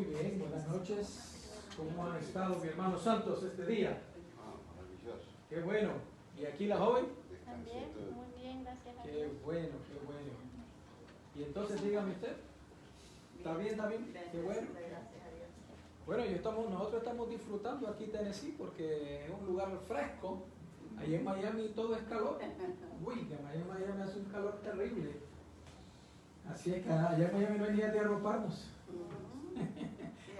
Muy bien, buenas noches. ¿Cómo han estado, mi hermano Santos, este día? Maravilloso. Qué bueno. ¿Y aquí la joven? También, muy bien, gracias a Qué Dios. bueno, qué bueno. Y entonces dígame usted. ¿Está bien, está bien? Qué bueno. Bueno, nosotros estamos disfrutando aquí Tennessee porque es un lugar fresco. Allí en Miami todo es calor. Uy, que en Miami hace un calor terrible. Así es que allá en Miami no hay ni de arroparnos.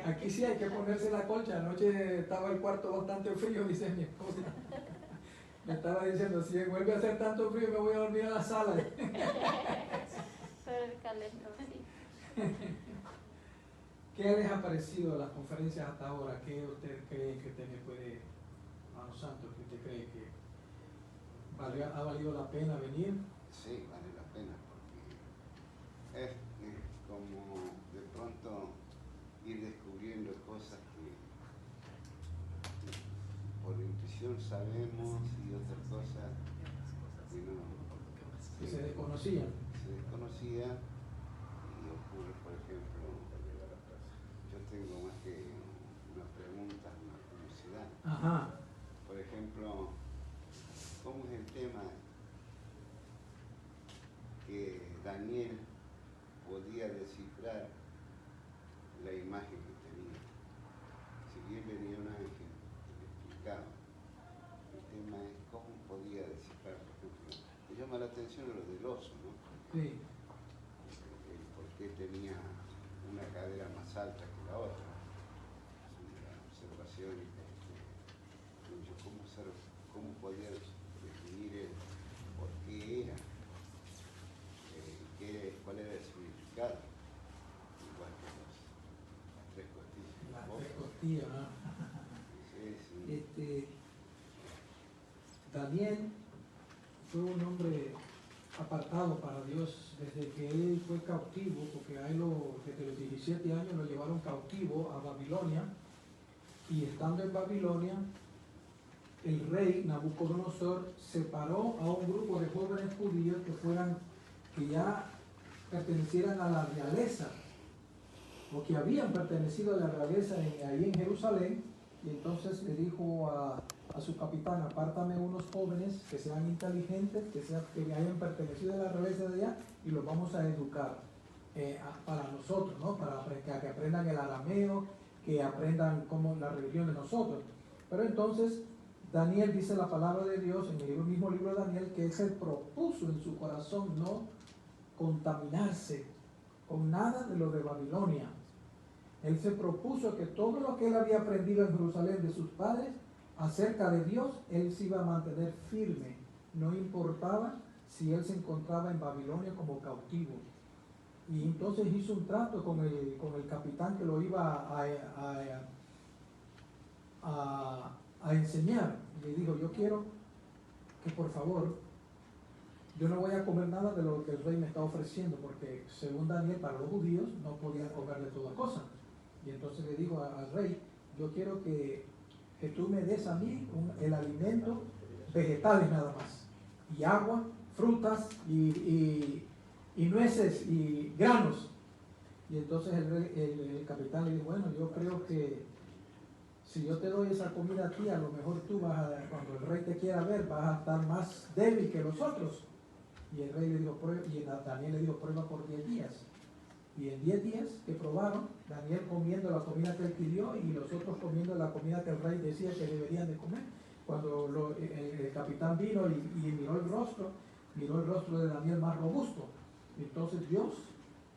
Aquí sí hay que ponerse la colcha. Anoche estaba el cuarto bastante frío, dice mi esposa. Me estaba diciendo, si vuelve a hacer tanto frío me voy a dormir a la sala. Por el calentón, sí. ¿Qué les ha parecido las conferencias hasta ahora? ¿Qué usted cree que usted me puede, hermano Santos, que usted cree que ha valido la pena venir? Sí, vale la pena porque es como de pronto ir descubriendo cosas que por intuición sabemos y otras cosas Que se desconocían. Se desconocía y ocurre, por ejemplo, yo tengo más que una pregunta, una curiosidad. Ajá. Por ejemplo, ¿cómo es el tema que Daniel podía descifrar la imagen que tenía? Si bien venía un ángel que le explicaba, el tema es cómo podía descifrar, por ejemplo, me llama la atención lo del oso, ¿no? Sí. ¿Por qué tenía una cadera más alta que la otra? Es una observación cómo podía definir el por qué era, cuál era el significado, igual que las tres costillas. Las tres costillas, ¿no? Sí, sí. Daniel fue un hombre apartado para Dios desde que él fue cautivo, porque a él desde los 17 años lo llevaron cautivo a Babilonia, y estando en Babilonia, el rey Nabucodonosor separó a un grupo de jóvenes judíos que ya pertenecieran a la realeza, o que habían pertenecido a la realeza ahí en Jerusalén, y entonces le dijo a su capitán: apártame unos jóvenes que sean inteligentes, que hayan pertenecido a la realeza de allá, y los vamos a educar para nosotros, ¿no? Para que aprendan el arameo, que aprendan como la religión de nosotros. Pero entonces Daniel, dice la palabra de Dios en el mismo libro de Daniel, que él se propuso en su corazón no contaminarse con nada de lo de Babilonia. Él se propuso que todo lo que él había aprendido en Jerusalén de sus padres acerca de Dios, él se iba a mantener firme. No importaba si él se encontraba en Babilonia como cautivo. Y entonces hizo un trato con el capitán que lo iba a enseñar. Le dijo: yo quiero que por favor, yo no voy a comer nada de lo que el rey me está ofreciendo, porque según Daniel, para los judíos no podían comer de toda cosa. Y entonces le dijo al rey: yo quiero que tú me des a mí el alimento, vegetales nada más, y agua, frutas y nueces y granos. Y entonces el capitán le dijo: bueno, yo creo que si yo te doy esa comida a ti, a lo mejor tú cuando el rey te quiera ver, vas a estar más débil que los otros. Y el rey le dijo, Daniel le dijo: prueba por 10 días. Y en 10 días que probaron, Daniel comiendo la comida que él pidió y los otros comiendo la comida que el rey decía que deberían de comer. Cuando el capitán vino y miró el rostro de Daniel más robusto. Entonces Dios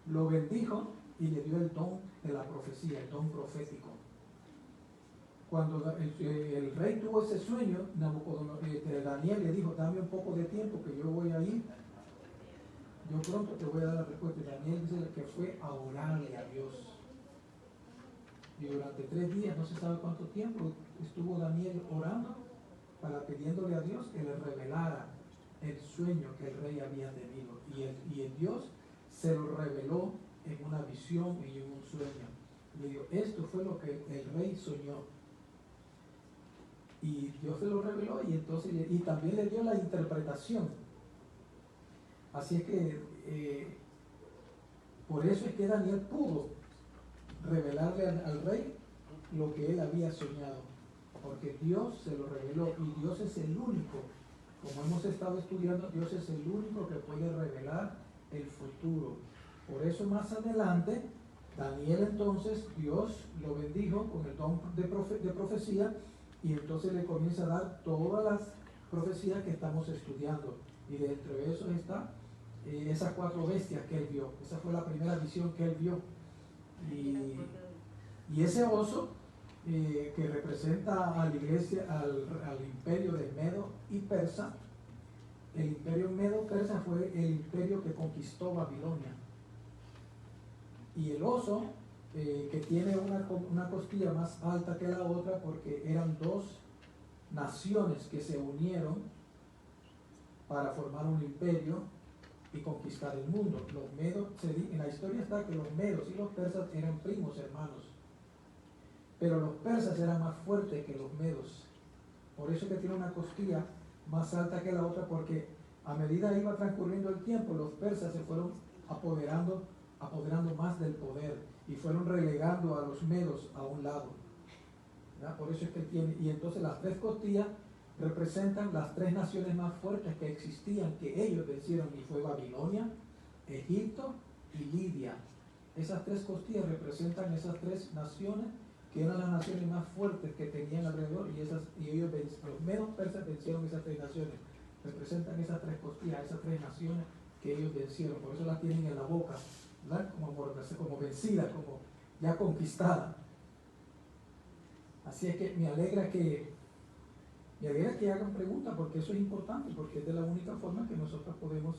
lo bendijo y le dio el don de la profecía, el don profético. Cuando el rey tuvo ese sueño, Daniel le dijo: dame un poco de tiempo que yo voy a ir. Yo pronto te voy a dar la respuesta. Daniel dice que fue a orarle a Dios. Y durante 3 días, no se sabe cuánto tiempo, estuvo Daniel orando, pidiéndole a Dios que le revelara el sueño que el rey había tenido. Y el Dios se lo reveló en una visión y en un sueño. Le dijo: esto fue lo que el rey soñó. Y Dios se lo reveló, y también le dio la interpretación. Así es que por eso es que Daniel pudo revelarle al rey lo que él había soñado, porque Dios se lo reveló y Dios es el único, como hemos estado estudiando, Dios es el único que puede revelar el futuro. Por eso más adelante, Daniel entonces, Dios lo bendijo con el don de profecía y entonces le comienza a dar todas las profecías que estamos estudiando. Y dentro de eso está esas 4 bestias que él vio. Esa fue la primera visión que él vio. Y ese oso que representa a la iglesia, al imperio de Medo y Persa. El imperio Medo-Persa fue el imperio que conquistó Babilonia. Y el oso, que tiene una costilla más alta que la otra, porque eran 2 naciones que se unieron para formar un imperio y conquistar el mundo. Los medos, en la historia está que los medos y los persas eran primos hermanos, pero los persas eran más fuertes que los medos. Por eso que tiene una costilla más alta que la otra, porque a medida iba transcurriendo el tiempo, los persas se fueron apoderando más del poder y fueron relegando a los medos a un lado. ¿Ya? Por eso es que tiene, y entonces las 3 costillas representan las 3 naciones más fuertes que existían, que ellos vencieron, y fue Babilonia, Egipto y Lidia. Esas 3 costillas representan esas 3 naciones que eran las naciones más fuertes que tenían alrededor, y ellos, los medos persas, vencieron esas 3 naciones. Representan esas 3 costillas, esas 3 naciones que ellos vencieron. Por eso las tienen en la boca, ¿verdad? Como vencida, como ya conquistada. Así es que me alegra que hagan preguntas, porque eso es importante, porque es de la única forma que nosotros podemos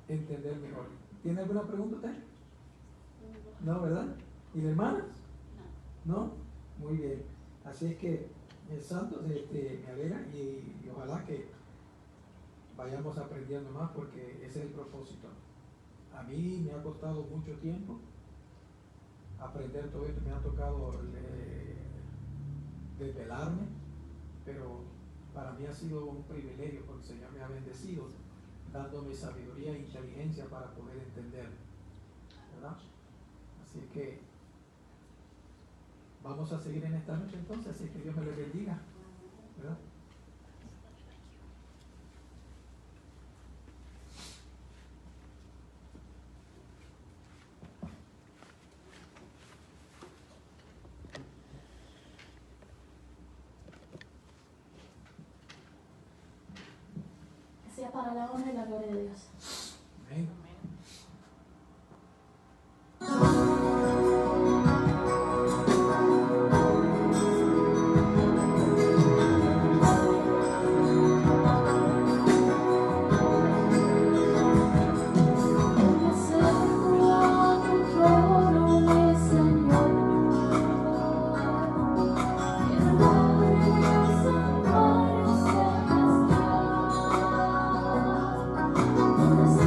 entender mejor. ¿Tiene alguna pregunta usted? No, ¿verdad? ¿Y la hermana? ¿No? Muy bien. Así es que, santos, me alegra y ojalá que vayamos aprendiendo más, porque ese es el propósito. A mí me ha costado mucho tiempo aprender todo esto, me ha tocado desvelarme, pero para mí ha sido un privilegio, porque el Señor me ha bendecido dándome sabiduría e inteligencia para poder entender, ¿verdad? Así que vamos a seguir en esta noche entonces, así que Dios me lo bendiga, ¿verdad? Sea para la honra y la gloria de Dios. Amén. Donde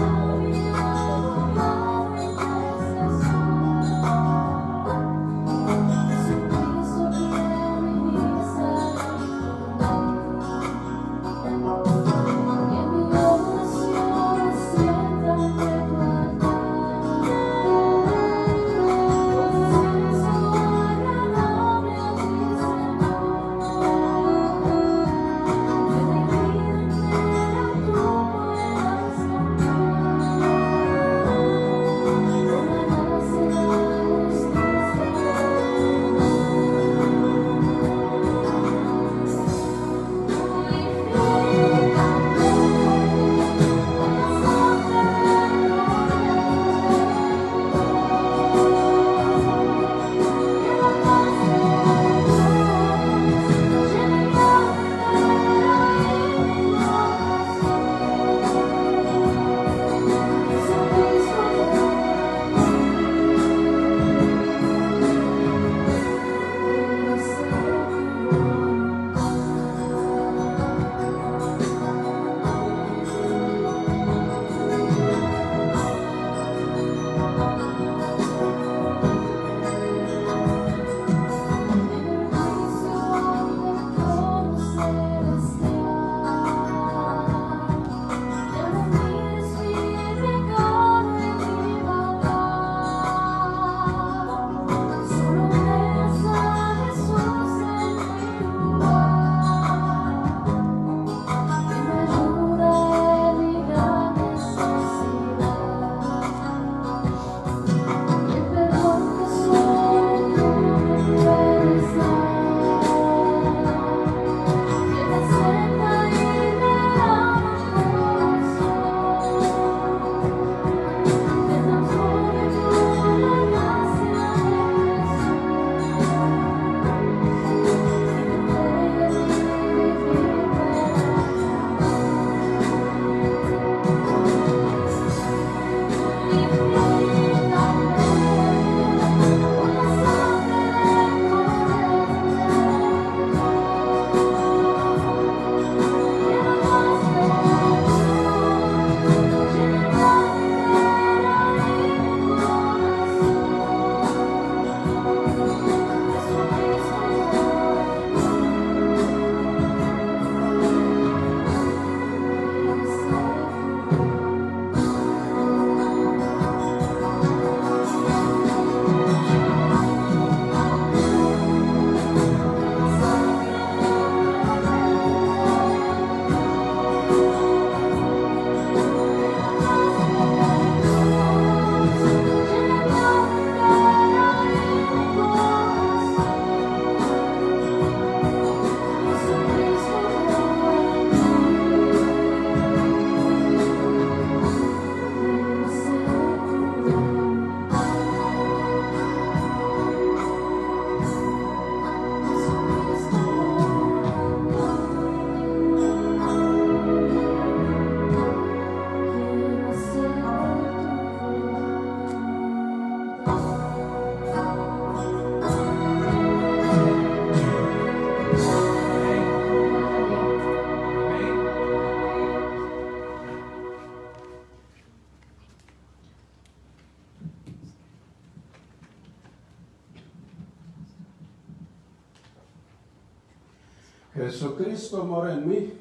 Jesucristo mora en mí,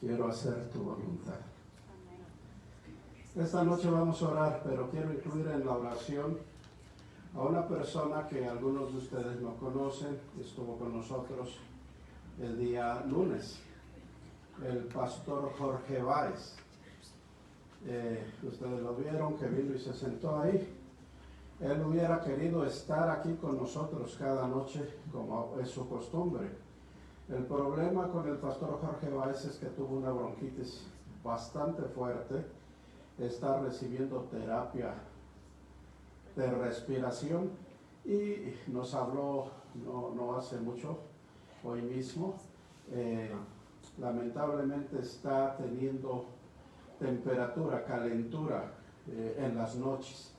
quiero hacer tu voluntad. Esta noche vamos a orar, pero quiero incluir en la oración a una persona que algunos de ustedes no conocen, estuvo con nosotros el día lunes, el pastor Jorge Báez. Ustedes lo vieron, que vino y se sentó ahí. Él hubiera querido estar aquí con nosotros cada noche, como es su costumbre. El problema con el pastor Jorge Báez es que tuvo una bronquitis bastante fuerte, está recibiendo terapia de respiración y nos habló no hace mucho, hoy mismo. Lamentablemente está teniendo temperatura, calentura en las noches.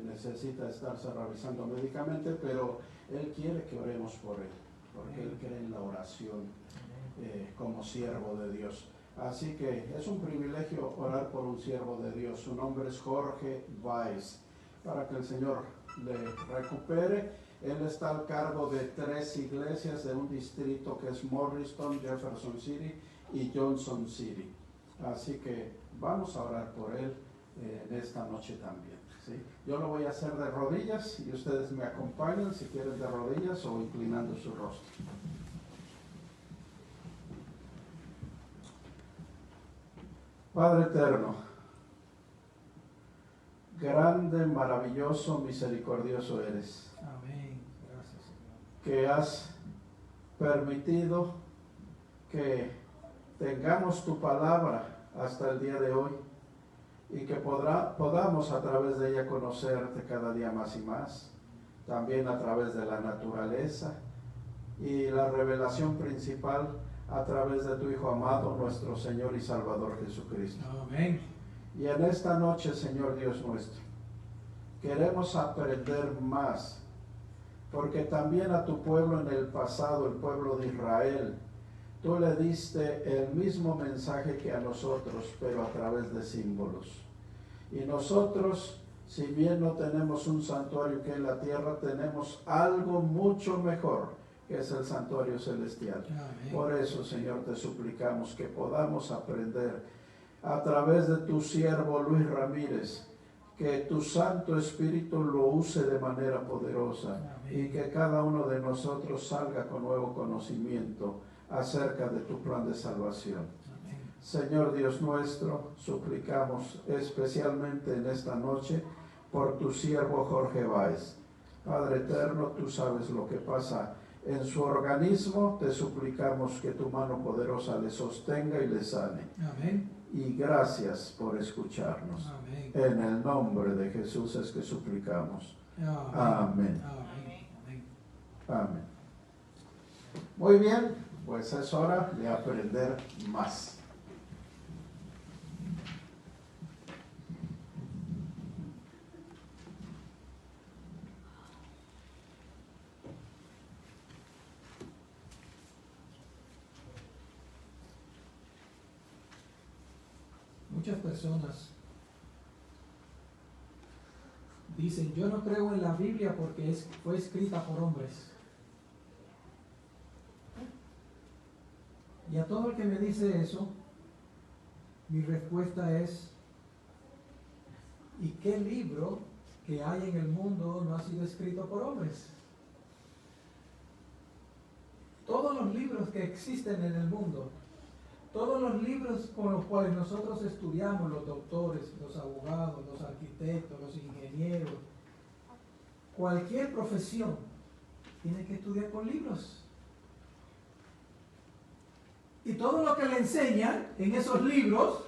Necesita estarse revisando médicamente, pero él quiere que oremos por él, porque él cree en la oración como siervo de Dios. Así que es un privilegio orar por un siervo de Dios. Su nombre es Jorge Báez, para que el Señor le recupere. Él está al cargo de 3 iglesias de un distrito que es Morriston, Jefferson City y Johnson City. Así que vamos a orar por él en esta noche también, ¿sí? Yo lo voy a hacer de rodillas y ustedes me acompañan, si quieren, de rodillas o inclinando su rostro. Padre eterno, grande, maravilloso, misericordioso eres. Amén. Gracias, Señor. Que has permitido que tengamos tu palabra hasta el día de hoy y que podamos a través de ella conocerte cada día más y más, también a través de la naturaleza y la revelación principal a través de tu Hijo amado, nuestro Señor y Salvador Jesucristo. Amén. Y en esta noche, Señor Dios nuestro, queremos aprender más, porque también a tu pueblo en el pasado, el pueblo de Israel, tú le diste el mismo mensaje que a nosotros, pero a través de símbolos. Y nosotros, si bien no tenemos un santuario que en la tierra, tenemos algo mucho mejor, que es el santuario celestial. Amén. Por eso, Señor, te suplicamos que podamos aprender a través de tu siervo Luis Ramírez, que tu Santo Espíritu lo use de manera poderosa. Amén. Y que cada uno de nosotros salga con nuevo conocimiento acerca de tu plan de salvación. Amén. Señor Dios nuestro, suplicamos especialmente en esta noche por tu siervo Jorge Báez. Padre eterno, tú sabes lo que pasa en su organismo, te suplicamos que tu mano poderosa le sostenga y le sane. Amén. Y gracias por escucharnos. Amén. En el nombre de Jesús es que suplicamos. Amén. Amén. Amén. Amén. Amén. Muy bien, pues es hora de aprender más. Muchas personas dicen, yo no creo en la Biblia porque fue escrita por hombres. Y a todo el que me dice eso, mi respuesta es, ¿y qué libro que hay en el mundo no ha sido escrito por hombres? Todos los libros que existen en el mundo, todos los libros con los cuales nosotros estudiamos, los doctores, los abogados, los arquitectos, los ingenieros, cualquier profesión tiene que estudiar con libros. Y todo lo que le enseñan en esos libros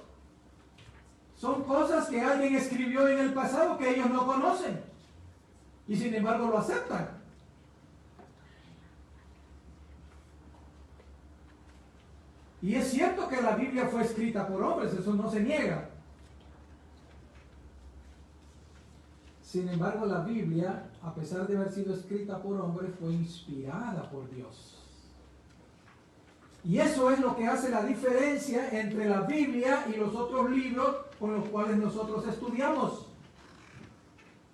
son cosas que alguien escribió en el pasado que ellos no conocen. Y sin embargo lo aceptan. Y es cierto que la Biblia fue escrita por hombres, eso no se niega. Sin embargo, la Biblia, a pesar de haber sido escrita por hombres, fue inspirada por Dios. Y eso es lo que hace la diferencia entre la Biblia y los otros libros con los cuales nosotros estudiamos.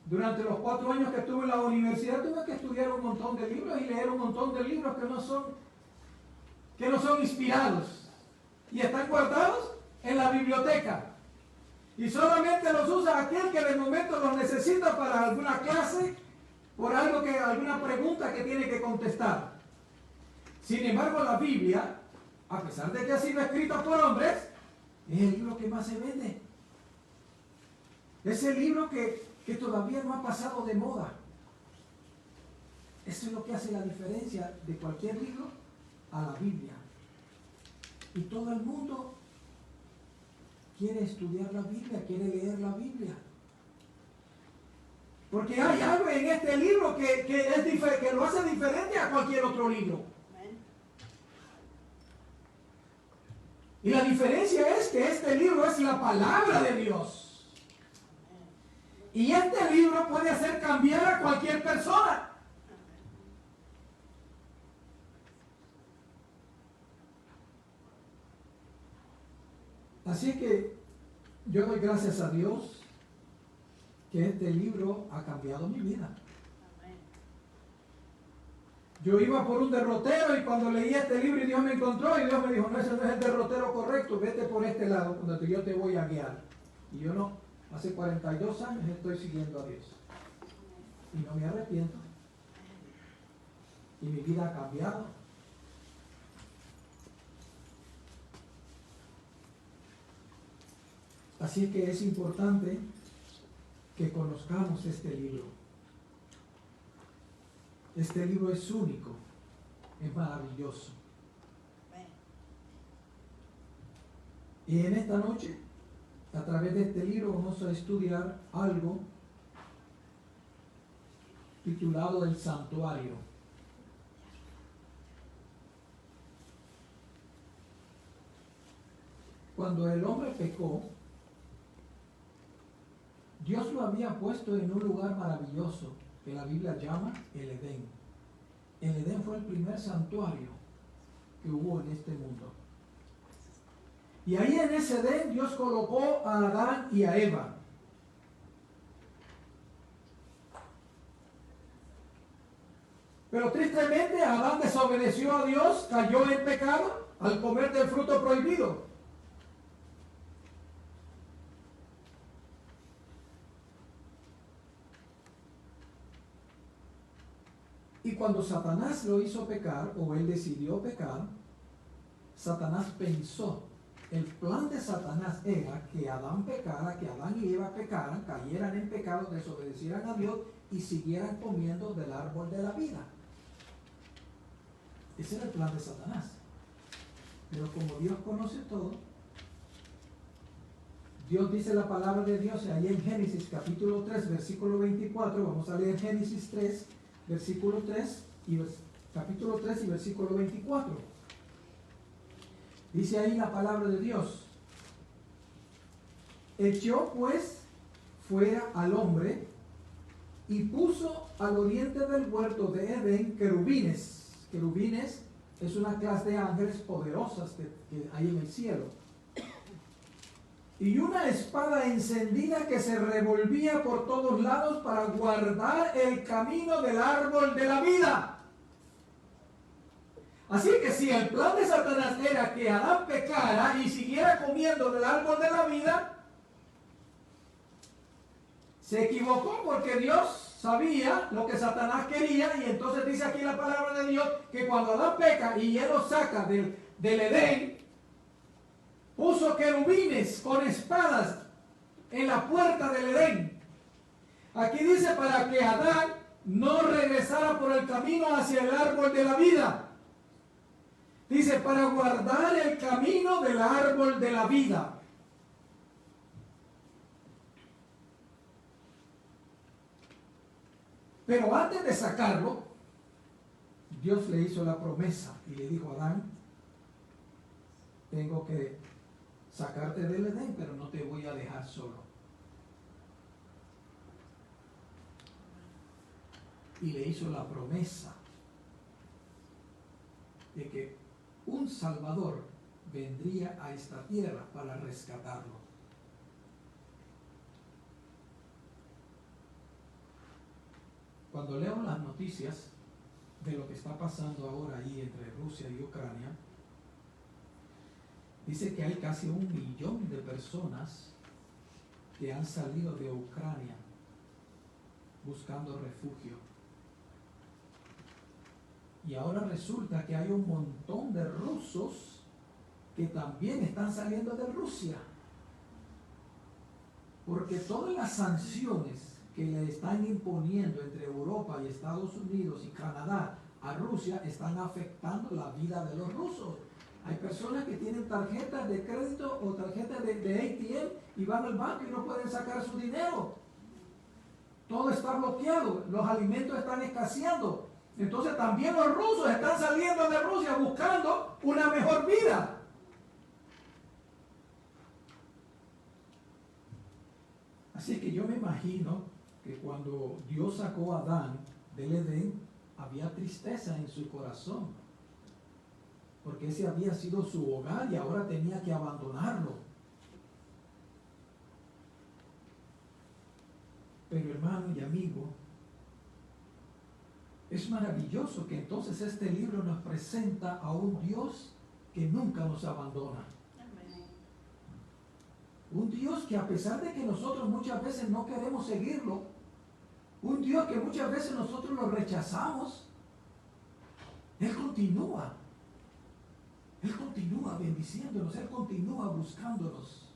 Durante los 4 años que estuve en la universidad tuve que estudiar un montón de libros y leer un montón de libros que no son inspirados y están guardados en la biblioteca. Y solamente los usa aquel que de momento los necesita para alguna clase, por alguna pregunta que tiene que contestar. Sin embargo, la Biblia, a pesar de que ha sido escrita por hombres, es el libro que más se vende. Es el libro que todavía no ha pasado de moda. Eso es lo que hace la diferencia de cualquier libro a la Biblia. Y todo el mundo quiere estudiar la Biblia, quiere leer la Biblia. Porque hay algo en este libro que lo hace diferente a cualquier otro libro. Y la diferencia es que este libro es la palabra de Dios. Y este libro puede hacer cambiar a cualquier persona. Así que yo doy gracias a Dios que este libro ha cambiado mi vida. Yo iba por un derrotero y cuando leí este libro y Dios me encontró y Dios me dijo, no, ese no es el derrotero correcto, vete por este lado, donde yo te voy a guiar. Y yo no, hace 42 años estoy siguiendo a Dios. Y no me arrepiento. Y mi vida ha cambiado. Así que es importante que conozcamos este libro. Este libro es único, es maravilloso. Y en esta noche, a través de este libro, vamos a estudiar algo titulado El Santuario. Cuando el hombre pecó, Dios lo había puesto en un lugar maravilloso que la Biblia llama el Edén. El Edén fue el primer santuario que hubo en este mundo. Y ahí en ese Edén Dios colocó a Adán y a Eva. Pero tristemente Adán desobedeció a Dios, cayó en pecado al comer del fruto prohibido. Y cuando Satanás lo hizo pecar, o él decidió pecar, Satanás pensó, el plan de Satanás era que Adán pecara, que Adán y Eva pecaran, cayeran en pecado, desobedecieran a Dios y siguieran comiendo del árbol de la vida. Ese era el plan de Satanás. Pero como Dios conoce todo, Dios dice la palabra de Dios ahí en Génesis capítulo 3, versículo 24, vamos a leer Génesis 3, versículo 3 y capítulo 3 y versículo 24. Dice ahí la palabra de Dios. Echó pues fuera al hombre y puso al oriente del huerto de Edén querubines. Querubines es una clase de ángeles poderosas que hay en el cielo. Y una espada encendida que se revolvía por todos lados para guardar el camino del árbol de la vida. Así que si el plan de Satanás era que Adán pecara y siguiera comiendo del árbol de la vida, se equivocó porque Dios sabía lo que Satanás quería, y entonces dice aquí la palabra de Dios que cuando Adán peca y él lo saca del Edén, puso querubines con espadas en la puerta del Edén. Aquí dice para que Adán no regresara por el camino hacia el árbol de la vida. Dice para guardar el camino del árbol de la vida. Pero antes de sacarlo, Dios le hizo la promesa y le dijo a Adán, tengo que sacarte del Edén, pero no te voy a dejar solo. Y le hizo la promesa de que un Salvador vendría a esta tierra para rescatarlo. cuando leo las noticias de lo que está pasando ahora ahí entre Rusia y Ucrania, dice que hay casi 1 millón de personas que han salido de Ucrania buscando refugio. Y ahora resulta que hay un montón de rusos que también están saliendo de Rusia. Porque todas las sanciones que le están imponiendo entre Europa y Estados Unidos y Canadá a Rusia están afectando la vida de los rusos. Hay personas que tienen tarjetas de crédito o tarjetas de ATM y van al banco y no pueden sacar su dinero. Todo está bloqueado, los alimentos están escaseando. Entonces también los rusos están saliendo de Rusia buscando una mejor vida. Así que yo me imagino que cuando Dios sacó a Adán del Edén, había tristeza en su corazón, porque ese había sido su hogar y ahora tenía que abandonarlo. Pero hermano y amigo, es maravilloso que entonces este libro nos presenta a un Dios que nunca nos abandona. Un Dios que a pesar de que nosotros muchas veces no queremos seguirlo, un Dios que muchas veces nosotros lo rechazamos, Él continúa bendiciéndonos, Él continúa buscándonos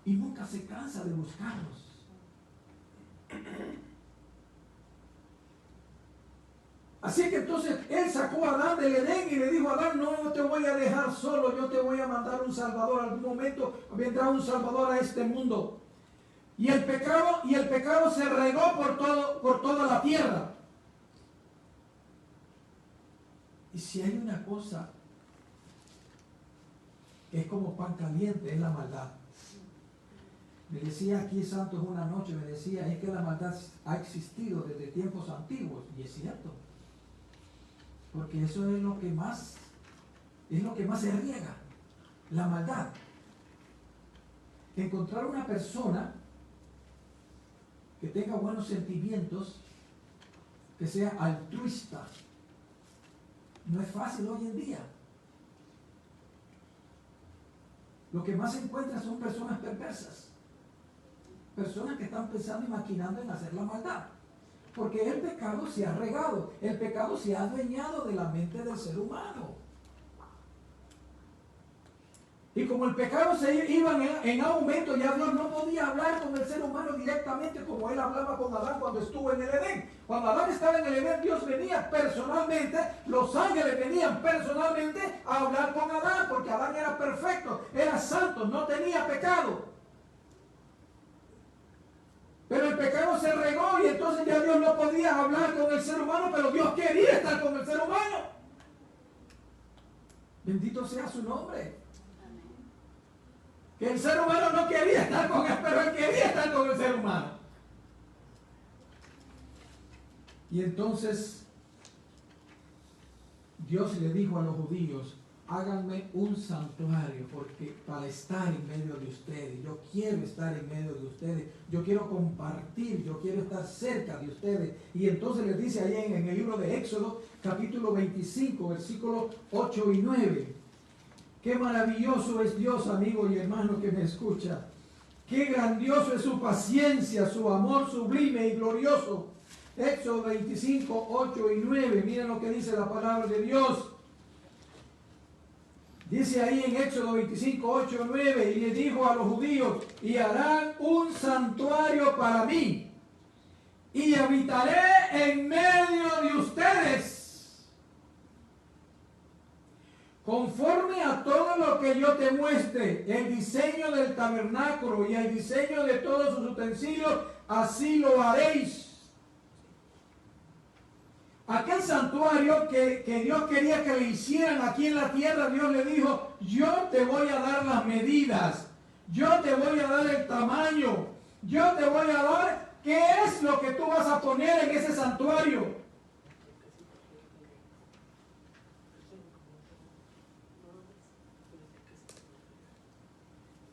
y nunca se cansa de buscarnos. Así que entonces Él sacó a Adán del Edén y le dijo a Adán: no te voy a dejar solo, yo te voy a mandar un Salvador. Algún momento vendrá un Salvador a este mundo. Y el pecado se regó por toda la tierra. Y si hay una cosa que es como pan caliente, es la maldad. Me decía aquí Santos una noche, me decía, es que la maldad ha existido desde tiempos antiguos. Y es cierto. Porque eso es lo que más se riega, la maldad. Encontrar una persona que tenga buenos sentimientos, que sea altruista, no es fácil hoy en día. Lo que más se encuentra son personas perversas, personas que están pensando y maquinando en hacer la maldad. Porque el pecado se ha regado, el pecado se ha adueñado de la mente del ser humano. Y como el pecado se iba en aumento, ya Dios no podía hablar con el ser humano directamente como Él hablaba con Adán cuando estuvo en el Edén. Cuando Adán estaba en el Edén, Dios venía personalmente, los ángeles venían personalmente a hablar con Adán, porque Adán era perfecto, era santo, no tenía pecado. Pero el pecado se regó y entonces ya Dios no podía hablar con el ser humano, pero Dios quería estar con el ser humano. Bendito sea su nombre. Que el ser humano no quería estar con él, pero él quería estar con el ser humano. Y entonces Dios le dijo a los judíos: háganme un santuario, porque para estar en medio de ustedes, yo quiero estar en medio de ustedes, yo quiero compartir, yo quiero estar cerca de ustedes. Y entonces les dice ahí en el libro de Éxodo, capítulo 25, versículos 8 y 9. Qué maravilloso es Dios, amigo y hermano que me escucha. Qué grandioso es su paciencia, su amor sublime y glorioso. Éxodo 25, 8 y 9. Miren lo que dice la palabra de Dios. Dice ahí en Éxodo 25, 8 y 9, y le dijo a los judíos: y harán un santuario para mí, y habitaré en medio de ustedes, conforme a todo lo que yo te muestre, el diseño del tabernáculo y el diseño de todos sus utensilios, así lo haréis. Aquel santuario que Dios quería que le hicieran aquí en la tierra, Dios le dijo: yo te voy a dar las medidas, yo te voy a dar el tamaño, yo te voy a dar qué es lo que tú vas a poner en ese santuario.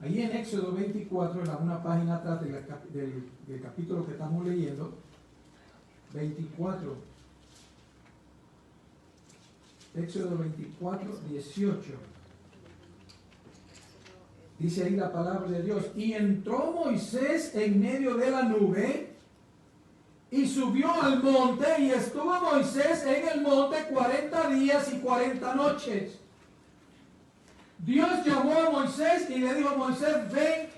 Ahí en Éxodo 24, en una página atrás del capítulo que estamos leyendo, 24, Éxodo 24, 18. Dice ahí la palabra de Dios: y entró Moisés en medio de la nube y subió al monte, y estuvo Moisés en el monte 40 días y 40 noches. Dios llamó a Moisés y le dijo: Moisés, ven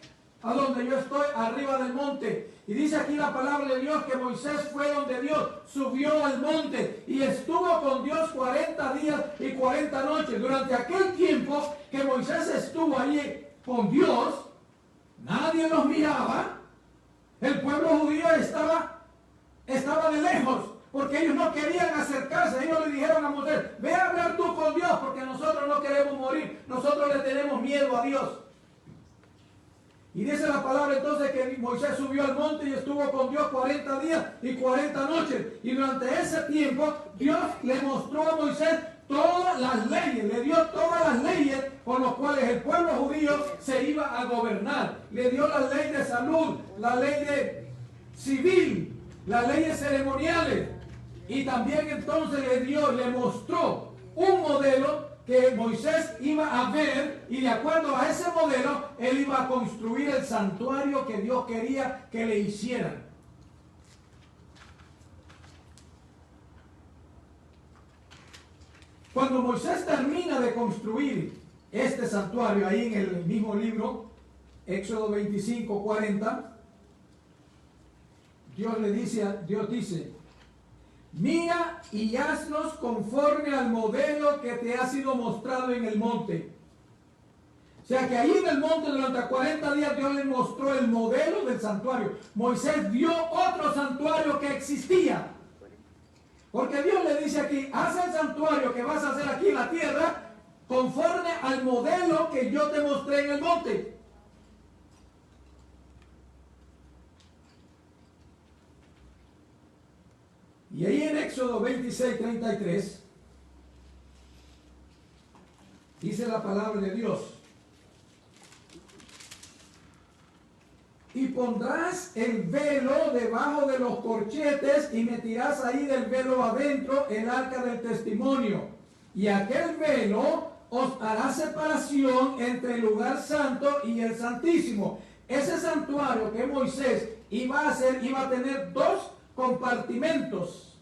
a donde yo estoy, arriba del monte. Y dice aquí la palabra de Dios que Moisés fue donde Dios, subió al monte y estuvo con Dios 40 días y 40 noches. Durante aquel tiempo que Moisés estuvo allí con Dios, nadie los miraba. El pueblo judío estaba de lejos, porque ellos no querían acercarse. Ellos le dijeron a Moisés: ve a hablar tú con Dios, porque nosotros no queremos morir, nosotros le tenemos miedo a Dios. Y dice la palabra entonces que Moisés subió al monte y estuvo con Dios 40 días y 40 noches. Y durante ese tiempo Dios le mostró a Moisés todas las leyes, le dio todas las leyes por las cuales el pueblo judío se iba a gobernar. Le dio la ley de salud, la ley de civil, las leyes ceremoniales. Y también entonces le mostró un modelo que Moisés iba a ver, y de acuerdo a ese modelo él iba a construir el santuario que Dios quería que le hicieran. Cuando Moisés termina de construir este santuario, ahí en el mismo libro, Éxodo 25, 40, Dios dice: mira y haznos conforme al modelo que te ha sido mostrado en el monte. O sea que ahí en el monte durante 40 días Dios le mostró el modelo del santuario. Moisés vio otro santuario que existía. Porque Dios le dice aquí: haz el santuario que vas a hacer aquí en la tierra conforme al modelo que yo te mostré en el monte. Y ahí en Éxodo 26, 33, dice la palabra de Dios: y pondrás el velo debajo de los corchetes y meterás ahí del velo adentro el arca del testimonio. Y aquel velo os hará separación entre el lugar santo y el santísimo. Ese santuario que Moisés iba a hacer iba a tener dos compartimentos.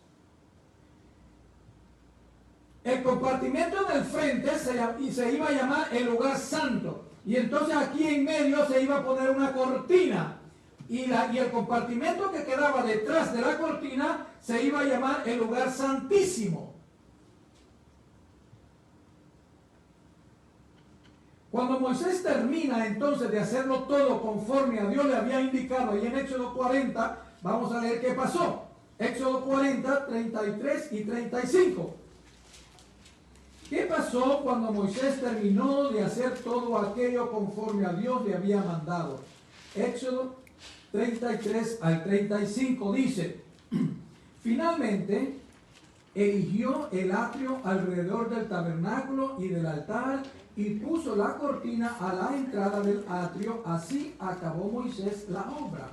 El compartimento del frente se iba a llamar el lugar santo. Y entonces aquí en medio se iba a poner una cortina. Y el compartimento que quedaba detrás de la cortina se iba a llamar el lugar santísimo. Cuando Moisés termina entonces de hacerlo todo conforme a Dios le había indicado, y en Éxodo 40, vamos a leer qué pasó. Éxodo 40, 33 y 35. ¿Qué pasó cuando Moisés terminó de hacer todo aquello conforme a Dios le había mandado? Éxodo 33 al 35 dice: finalmente erigió el atrio alrededor del tabernáculo y del altar y puso la cortina a la entrada del atrio. Así acabó Moisés la obra.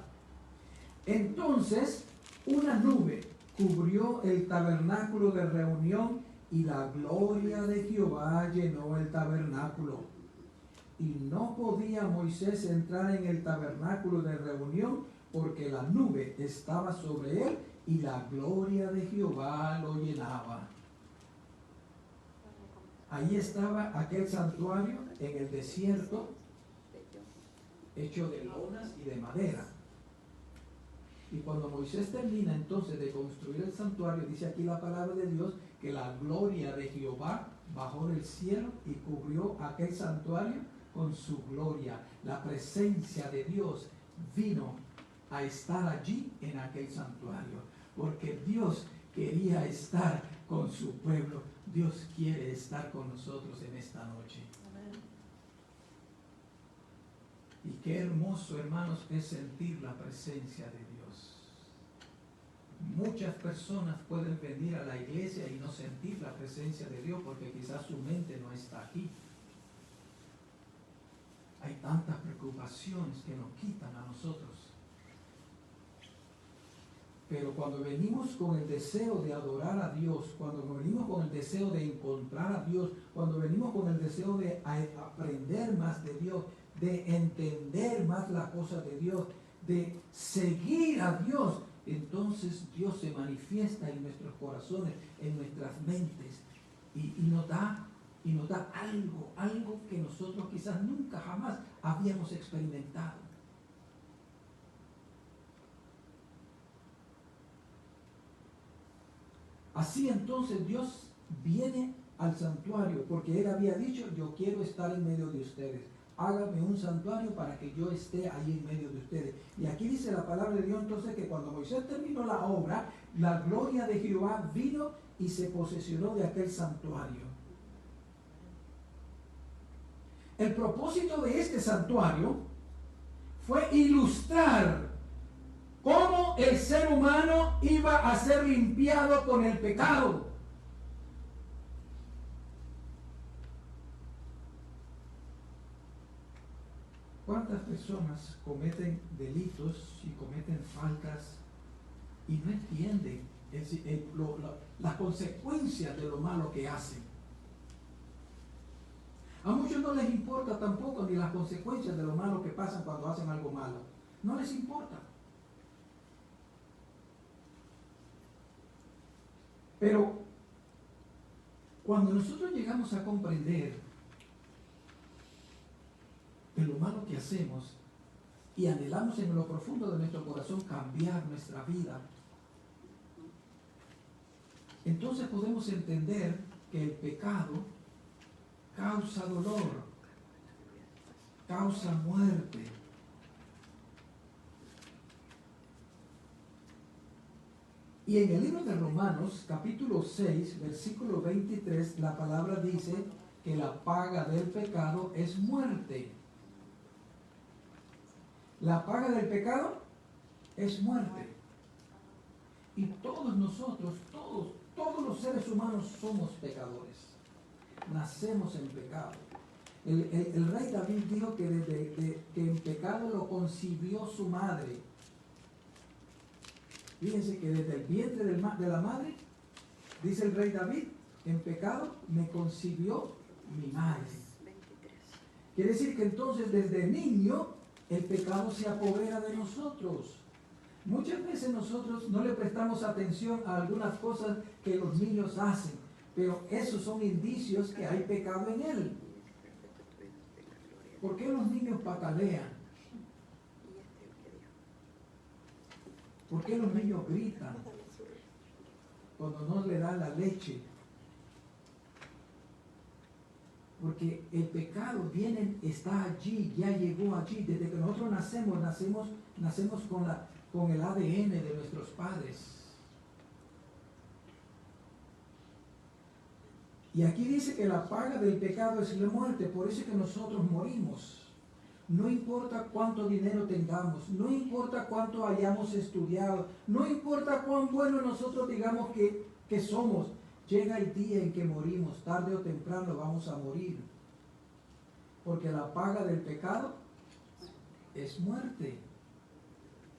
Entonces una nube cubrió el tabernáculo de reunión y la gloria de Jehová llenó el tabernáculo. Y no podía Moisés entrar en el tabernáculo de reunión porque la nube estaba sobre él y la gloria de Jehová lo llenaba. Ahí estaba aquel santuario en el desierto, hecho de lonas y de madera. Y cuando Moisés termina entonces de construir el santuario, dice aquí la palabra de Dios que la gloria de Jehová bajó del cielo y cubrió aquel santuario con su gloria. La presencia de Dios vino a estar allí en aquel santuario, porque Dios quería estar con su pueblo. Dios quiere estar con nosotros en esta noche. Y qué hermoso, hermanos, es sentir la presencia de Dios. Muchas personas pueden venir a la iglesia y no sentir la presencia de Dios porque quizás su mente no está aquí. Hay tantas preocupaciones que nos quitan a nosotros. Pero cuando venimos con el deseo de adorar a Dios, cuando venimos con el deseo de encontrar a Dios, cuando venimos con el deseo de aprender más de Dios, de entender más las cosas de Dios, de seguir a Dios, entonces Dios se manifiesta en nuestros corazones, en nuestras mentes, y nos da algo que nosotros quizás nunca jamás habíamos experimentado. Así entonces Dios viene al santuario, porque Él había dicho, yo quiero estar en medio de ustedes. Hágame un santuario para que yo esté ahí en medio de ustedes. Y aquí dice la palabra de Dios entonces que cuando Moisés terminó la obra, la gloria de Jehová vino y se posesionó de aquel santuario. El propósito de este santuario fue ilustrar cómo el ser humano iba a ser limpiado con el pecado. ¿Cuántas personas cometen delitos y cometen faltas y no entienden las consecuencias de lo malo que hacen? A muchos no les importa tampoco ni las consecuencias de lo malo que pasan cuando hacen algo malo. No les importa. Pero cuando nosotros llegamos a comprender de lo malo que hacemos y anhelamos en lo profundo de nuestro corazón cambiar nuestra vida, entonces podemos entender que el pecado causa dolor, causa muerte. Y en el libro de Romanos, capítulo 6, versículo 23, la palabra dice que la paga del pecado es muerte. La paga del pecado es muerte. Y todos nosotros, todos los seres humanos somos pecadores. Nacemos en pecado. El rey David dijo que en pecado lo concibió su madre. Fíjense que desde el vientre de la madre, dice el rey David, en pecado me concibió mi madre. Quiere decir que entonces desde niño el pecado se apodera de nosotros. Muchas veces nosotros no le prestamos atención a algunas cosas que los niños hacen, pero esos son indicios que hay pecado en él. ¿Por qué los niños patalean? ¿Por qué los niños gritan cuando no le dan la leche? Porque el pecado está allí, ya llegó allí. Desde que nosotros nacemos con el ADN de nuestros padres. Y aquí dice que la paga del pecado es la muerte, por eso es que nosotros morimos. No importa cuánto dinero tengamos, no importa cuánto hayamos estudiado, no importa cuán buenos nosotros digamos que somos, llega el día en que morimos, tarde o temprano vamos a morir. Porque la paga del pecado es muerte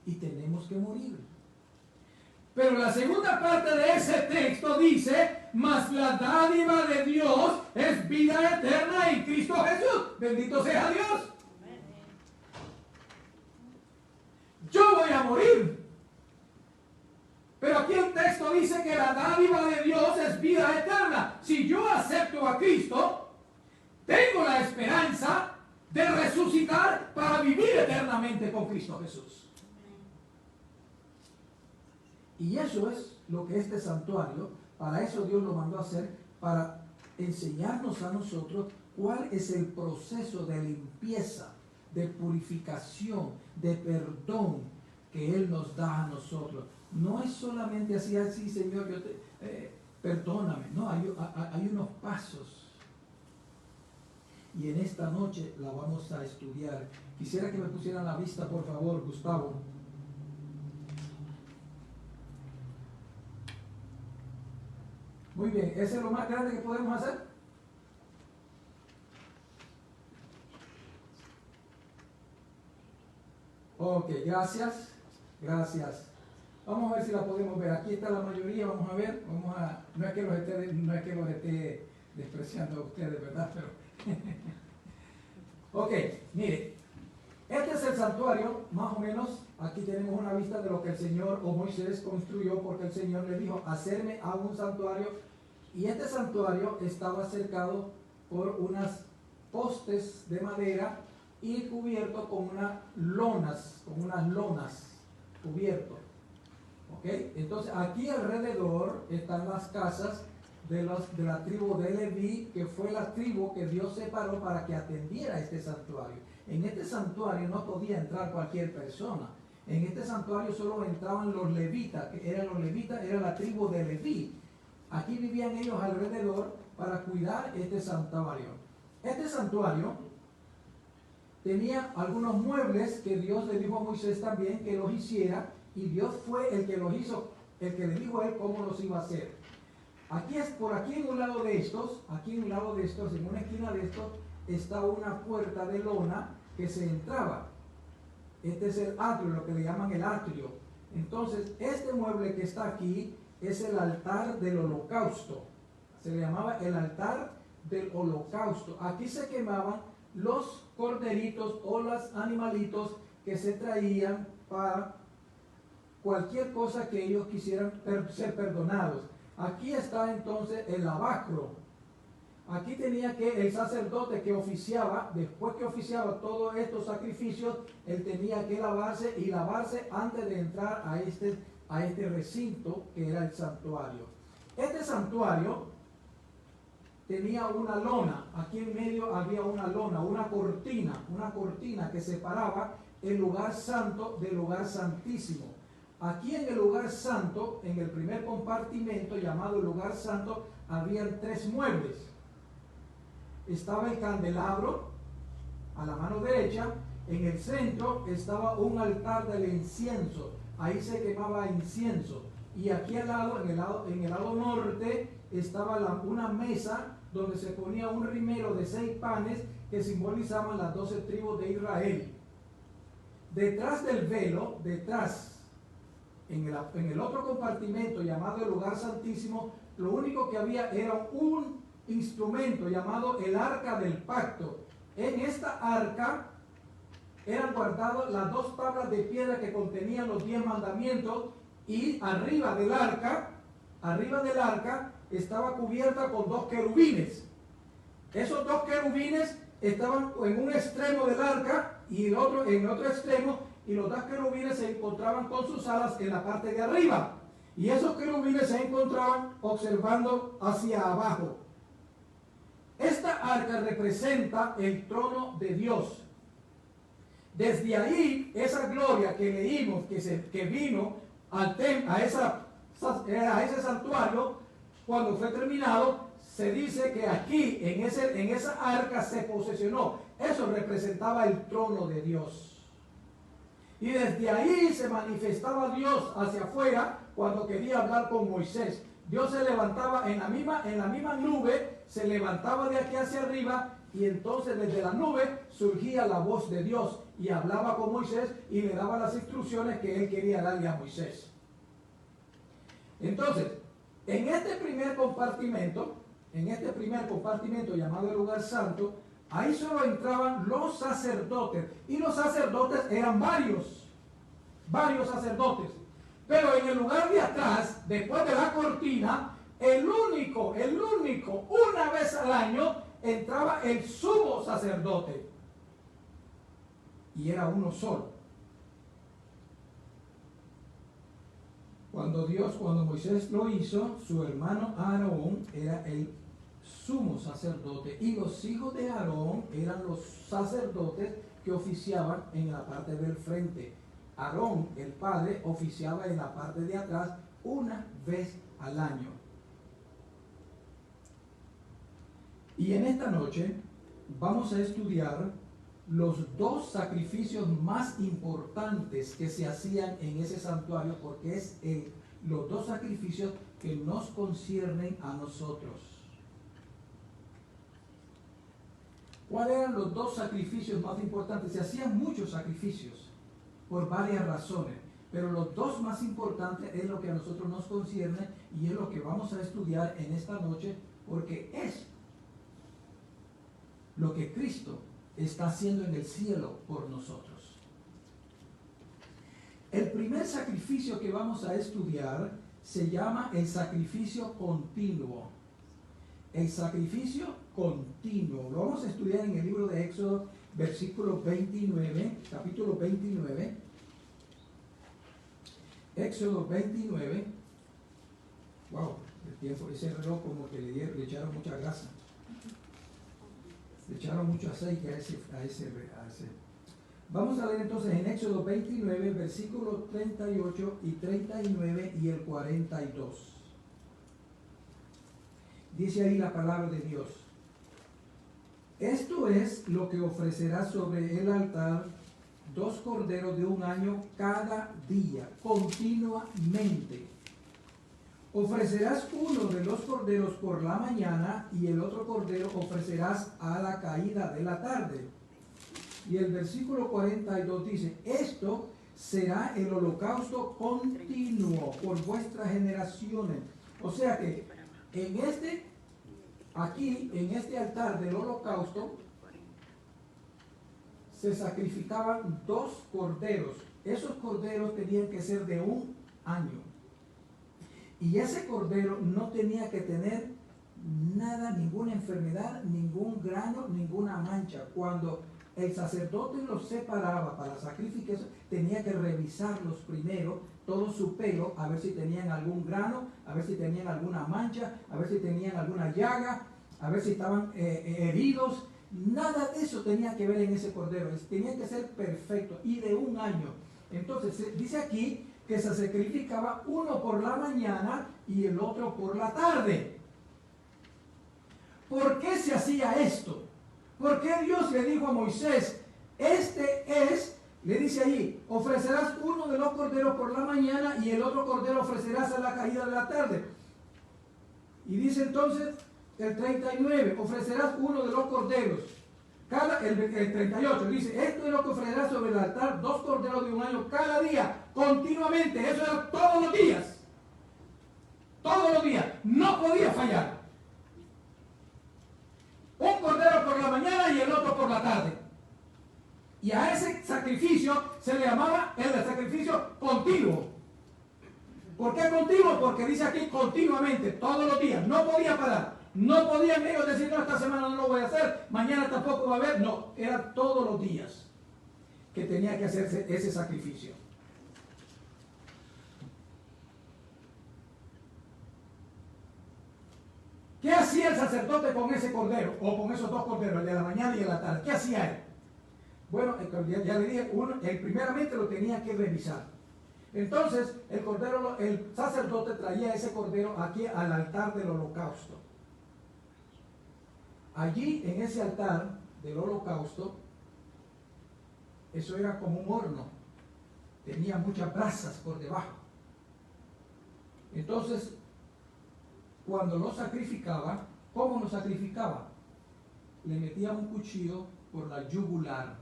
y tenemos que morir. Pero la segunda parte de ese texto dice, mas la dádiva de Dios es vida eterna en Cristo Jesús. Bendito sea Dios. Yo voy a morir. Pero aquí el texto dice que la dádiva de Dios es vida eterna. Si yo acepto a Cristo, tengo la esperanza de resucitar para vivir eternamente con Cristo Jesús. Y eso es lo que este santuario, para eso Dios lo mandó a hacer, para enseñarnos a nosotros cuál es el proceso de limpieza, de purificación, de perdón que Él nos da a nosotros. No es solamente así, Señor, perdóname. No, hay unos pasos. Y en esta noche la vamos a estudiar. Quisiera que me pusieran la vista, por favor, Gustavo. Muy bien, ¿ese es lo más grande que podemos hacer? Ok, gracias. Gracias. Vamos a ver si la podemos ver. Aquí está la mayoría, vamos a ver. No es que los esté despreciando a ustedes, ¿verdad? Pero ok, mire. Este es el santuario, más o menos. Aquí tenemos una vista de lo que el Señor o Moisés construyó, porque el Señor le dijo, hacerme a un santuario. Y este santuario estaba cercado por unas postes de madera y cubierto con unas lonas cubierto. ¿Ok? Entonces aquí alrededor están las casas de la tribu de Leví, que fue la tribu que Dios separó para que atendiera este santuario. En este santuario no podía entrar cualquier persona. En este santuario solo entraban los levitas, era la tribu de Leví. Aquí vivían ellos alrededor para cuidar este santuario. Este santuario tenía algunos muebles que Dios le dijo a Moisés también que los hiciera, y Dios fue el que los hizo, el que le dijo a él cómo los iba a hacer. Por aquí en un lado de estos, en una esquina de estos, está una puerta de lona que se entraba. Este es el atrio, lo que le llaman el atrio. Entonces, este mueble que está aquí es el altar del holocausto. Se le llamaba el altar del holocausto. Aquí se quemaban los corderitos o los animalitos que se traían para cualquier cosa que ellos quisieran ser perdonados. Aquí está entonces el lavacro. Aquí tenía que el sacerdote que oficiaba, después que oficiaba todos estos sacrificios, él tenía que lavarse antes de entrar a este recinto que era el santuario. Este santuario tenía una lona, aquí en medio había una lona, una cortina que separaba el lugar santo del lugar santísimo. Aquí en el lugar santo, en el primer compartimento llamado el lugar santo, habían 3 muebles. Estaba el candelabro a la mano derecha, en el centro estaba un altar del incienso, ahí se quemaba incienso, y aquí al lado, en el lado norte, estaba una mesa donde se ponía un rimero de 6 panes que simbolizaban las 12 tribus de Israel. Detrás del velo, en el otro compartimento llamado el lugar santísimo, lo único que había era un instrumento llamado el arca del pacto. En esta arca eran guardadas las 2 tablas de piedra que contenían los 10 mandamientos, y arriba del arca estaba cubierta con 2 querubines. Esos 2 querubines estaban en un extremo del arca y en otro extremo, y los 2 querubines se encontraban con sus alas en la parte de arriba, y esos querubines se encontraban observando hacia abajo. Esta arca representa el trono de Dios. Desde ahí, esa gloria que leímos que vino a ese santuario, cuando fue terminado, se dice que aquí en esa arca se posesionó. Eso representaba el trono de Dios. Y desde ahí se manifestaba Dios hacia afuera cuando quería hablar con Moisés. Dios se levantaba en la misma nube, se levantaba de aquí hacia arriba, y entonces desde la nube surgía la voz de Dios y hablaba con Moisés y le daba las instrucciones que él quería darle a Moisés. Entonces, en este primer compartimento llamado el lugar santo, ahí solo entraban los sacerdotes, y los sacerdotes eran varios sacerdotes. Pero en el lugar de atrás, después de la cortina, el único, una vez al año, entraba el sumo sacerdote. Y era uno solo. Cuando Moisés lo hizo, su hermano Aarón era el sumo sacerdote, y los hijos de Aarón eran los sacerdotes que oficiaban en la parte del frente. Aarón, el padre, oficiaba en la parte de atrás una vez al año. Y en esta noche vamos a estudiar los 2 sacrificios más importantes que se hacían en ese santuario, porque es los 2 sacrificios que nos conciernen a nosotros. ¿Cuáles eran los 2 sacrificios más importantes? Se hacían muchos sacrificios. por varias razones, pero los dos más importantes es lo que a nosotros nos concierne y es lo que vamos a estudiar en esta noche, porque es lo que Cristo está haciendo en el cielo por nosotros. El primer sacrificio que vamos a estudiar se llama el sacrificio continuo. El sacrificio continuo. Lo vamos a estudiar en el libro de Éxodo, versículo 29, capítulo 29. Éxodo 29. Wow, el tiempo, ese reloj como que le echaron mucha grasa. Le echaron mucho aceite a ese. Vamos a leer entonces en Éxodo 29, versículos 38 y 39 y el 42. Dice ahí la palabra de Dios. Esto es lo que ofrecerás sobre el altar: 2 corderos de un año cada día, continuamente. Ofrecerás uno de los corderos por la mañana y el otro cordero ofrecerás a la caída de la tarde. Y el versículo 42 dice: esto será el holocausto continuo por vuestras generaciones. O sea que en este altar del holocausto se sacrificaban 2 corderos. Esos corderos tenían que ser de un año. Y ese cordero no tenía que tener nada, ninguna enfermedad, ningún grano, ninguna mancha. Cuando el sacerdote los separaba para sacrificar, tenía que revisarlos primero, todo su pelo, a ver si tenían algún grano, a ver si tenían alguna mancha, a ver si tenían alguna llaga, a ver si estaban heridos. Nada de eso tenía que ver en ese cordero. Tenía que ser perfecto y de un año. Entonces dice aquí que se sacrificaba uno por la mañana y el otro por la tarde. ¿Por qué se hacía esto? ¿Por qué Dios le dijo a Moisés, le dice allí, ofrecerás uno de los corderos por la mañana y el otro cordero ofrecerás a la caída de la tarde? Y dice entonces el 39, ofrecerás uno de los corderos. El 38 dice, esto es lo que ofrecerás sobre el altar: 2 corderos de un año cada día, continuamente. Eso era todos los días. Todos los días. No podía fallar. Un cordero por la mañana y el otro por la tarde. Y a ese sacrificio se le llamaba el sacrificio continuo. ¿Por qué continuo? Porque dice aquí continuamente, todos los días. No podía parar. No podían ellos decir, no, esta semana no lo voy a hacer, mañana tampoco va a haber. No, era todos los días que tenía que hacerse ese sacrificio. ¿Qué hacía el sacerdote con ese cordero? O con esos 2 corderos, el de la mañana y el de la tarde. ¿Qué hacía él? Bueno, ya le dije, él primeramente lo tenía que revisar. Entonces, el sacerdote traía ese cordero aquí al altar del holocausto. Allí, en ese altar del holocausto, eso era como un horno. Tenía muchas brasas por debajo. Entonces, cuando lo sacrificaba, ¿cómo lo sacrificaba? Le metía un cuchillo por la yugular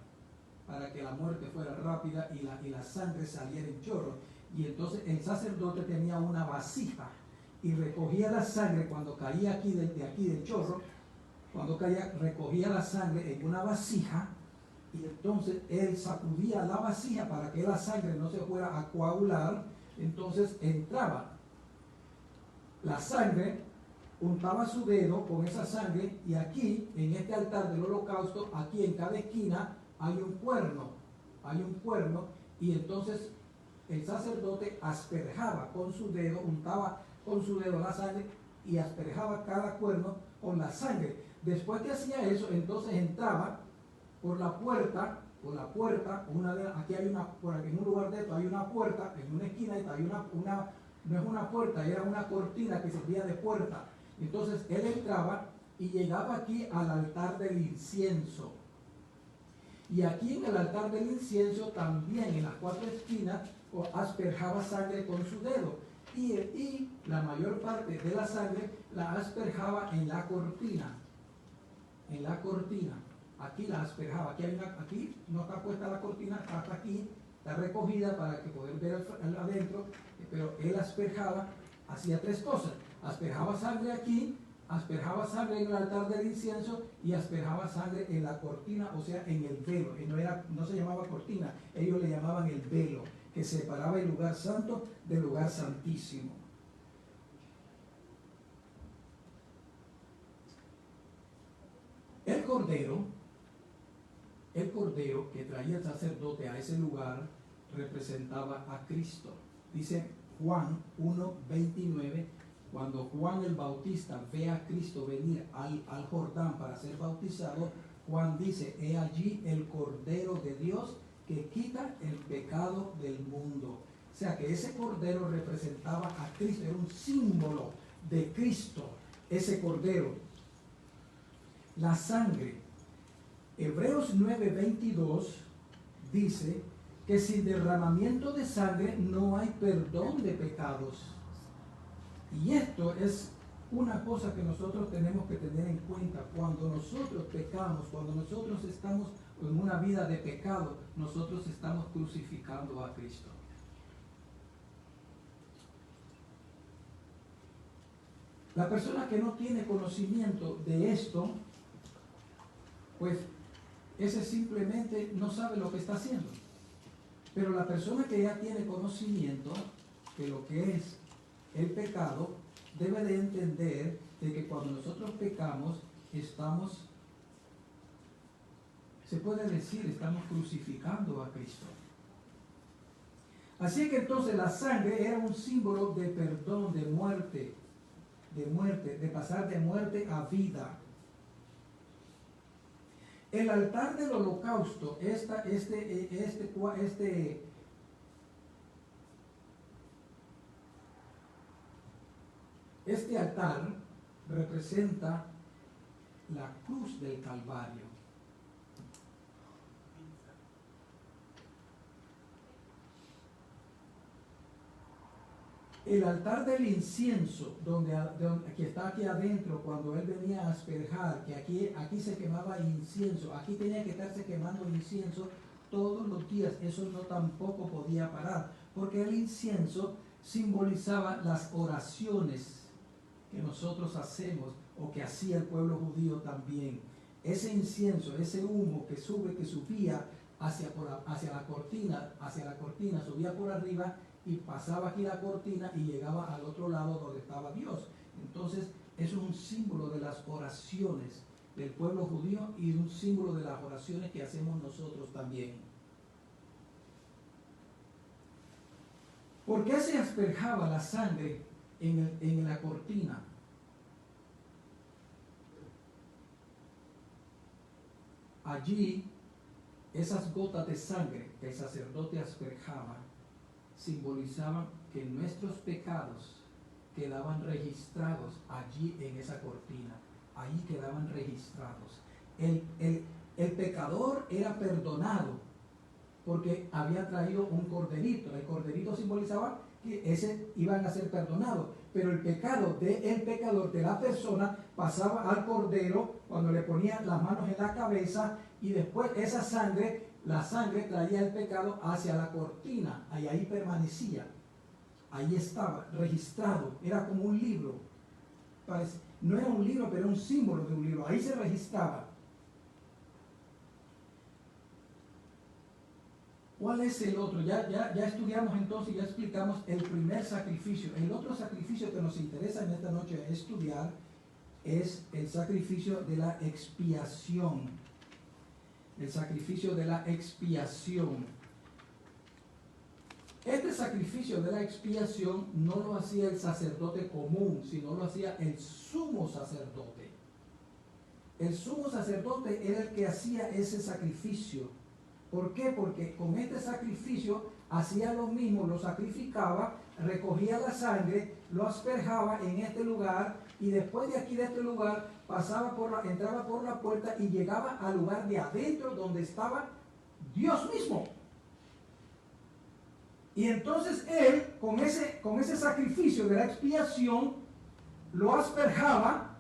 para que la muerte fuera rápida y la sangre saliera en chorro. Y entonces el sacerdote tenía una vasija y recogía la sangre cuando caía aquí del chorro. Cuando caía, recogía la sangre en una vasija y entonces él sacudía la vasija para que la sangre no se fuera a coagular. Entonces entraba la sangre, untaba su dedo con esa sangre y aquí, en este altar del holocausto, aquí en cada esquina hay un cuerno y entonces el sacerdote asperjaba con su dedo, untaba con su dedo la sangre y asperjaba cada cuerno con la sangre. Después que hacía eso, entonces entraba por la puerta, aquí hay en un lugar de esto hay una puerta, en una esquina hay no es una puerta, era una cortina que servía de puerta. Entonces él entraba y llegaba aquí al altar del incienso. Y aquí en el altar del incienso también en las 4 esquinas asperjaba sangre con su dedo. Y la mayor parte de la sangre la asperjaba en la cortina. En la cortina. Aquí la asperjaba. Aquí no está puesta la cortina, hasta aquí. está recogida para que poder ver adentro, pero él asperjaba, hacía tres cosas: asperjaba sangre aquí, asperjaba sangre en el altar del incienso y asperjaba sangre en la cortina, o sea, en el velo. No se llamaba cortina, ellos le llamaban el velo, que separaba el lugar santo del lugar santísimo. El cordero que traía el sacerdote a ese lugar representaba a Cristo. Dice Juan 1:29, cuando Juan el Bautista ve a Cristo venir al Jordán para ser bautizado, Juan dice: he allí el Cordero de Dios que quita el pecado del mundo. O sea que ese cordero representaba a Cristo, era un símbolo de Cristo, ese cordero. La sangre. Hebreos 9:22 dice que sin derramamiento de sangre no hay perdón de pecados. Y esto es una cosa que nosotros tenemos que tener en cuenta. Cuando nosotros pecamos, cuando nosotros estamos en una vida de pecado, nosotros estamos crucificando a Cristo. La persona que no tiene conocimiento de esto, pues ese simplemente no sabe lo que está haciendo. Pero la persona que ya tiene conocimiento de lo que es el pecado, debe de entender de que cuando nosotros pecamos, se puede decir, estamos crucificando a Cristo. Así que entonces la sangre era un símbolo de perdón, de muerte, de pasar de muerte a vida. El altar del holocausto, este altar representa la cruz del Calvario. El altar del incienso, que está aquí adentro, cuando él venía a asperjar, que aquí se quemaba incienso, aquí tenía que estarse quemando incienso todos los días. Eso no tampoco podía parar, porque el incienso simbolizaba las oraciones que nosotros hacemos o que hacía el pueblo judío también. Ese incienso, ese humo que subía hacia la cortina, subía por arriba y pasaba aquí la cortina y llegaba al otro lado donde estaba Dios. Entonces, eso es un símbolo de las oraciones del pueblo judío y un símbolo de las oraciones que hacemos nosotros también. ¿Por qué se asperjaba la sangre en la cortina? Allí, esas gotas de sangre que el sacerdote asperjaba simbolizaban que nuestros pecados quedaban registrados allí en esa cortina. Allí quedaban registrados. El pecador era perdonado porque había traído un corderito. El corderito simbolizaba que ese iban a ser perdonados, pero el pecado del pecador, de la persona, pasaba al cordero cuando le ponían las manos en la cabeza, y después la sangre traía el pecado hacia la cortina, y ahí permanecía. Ahí estaba registrado, era como un libro. No era un libro, pero era un símbolo de un libro. Ahí se registraba. ¿Cuál es el otro? Ya estudiamos entonces, ya explicamos el primer sacrificio. El otro sacrificio que nos interesa en esta noche estudiar es el sacrificio de la expiación. El sacrificio de la expiación. Este sacrificio de la expiación no lo hacía el sacerdote común, sino lo hacía el sumo sacerdote. El sumo sacerdote era el que hacía ese sacrificio. ¿Por qué? Porque con este sacrificio hacía lo mismo, lo sacrificaba, recogía la sangre, lo asperjaba en este lugar, y después de aquí, de este lugar, entraba por la puerta y llegaba al lugar de adentro donde estaba Dios mismo. Y entonces él, con ese sacrificio de la expiación, lo asperjaba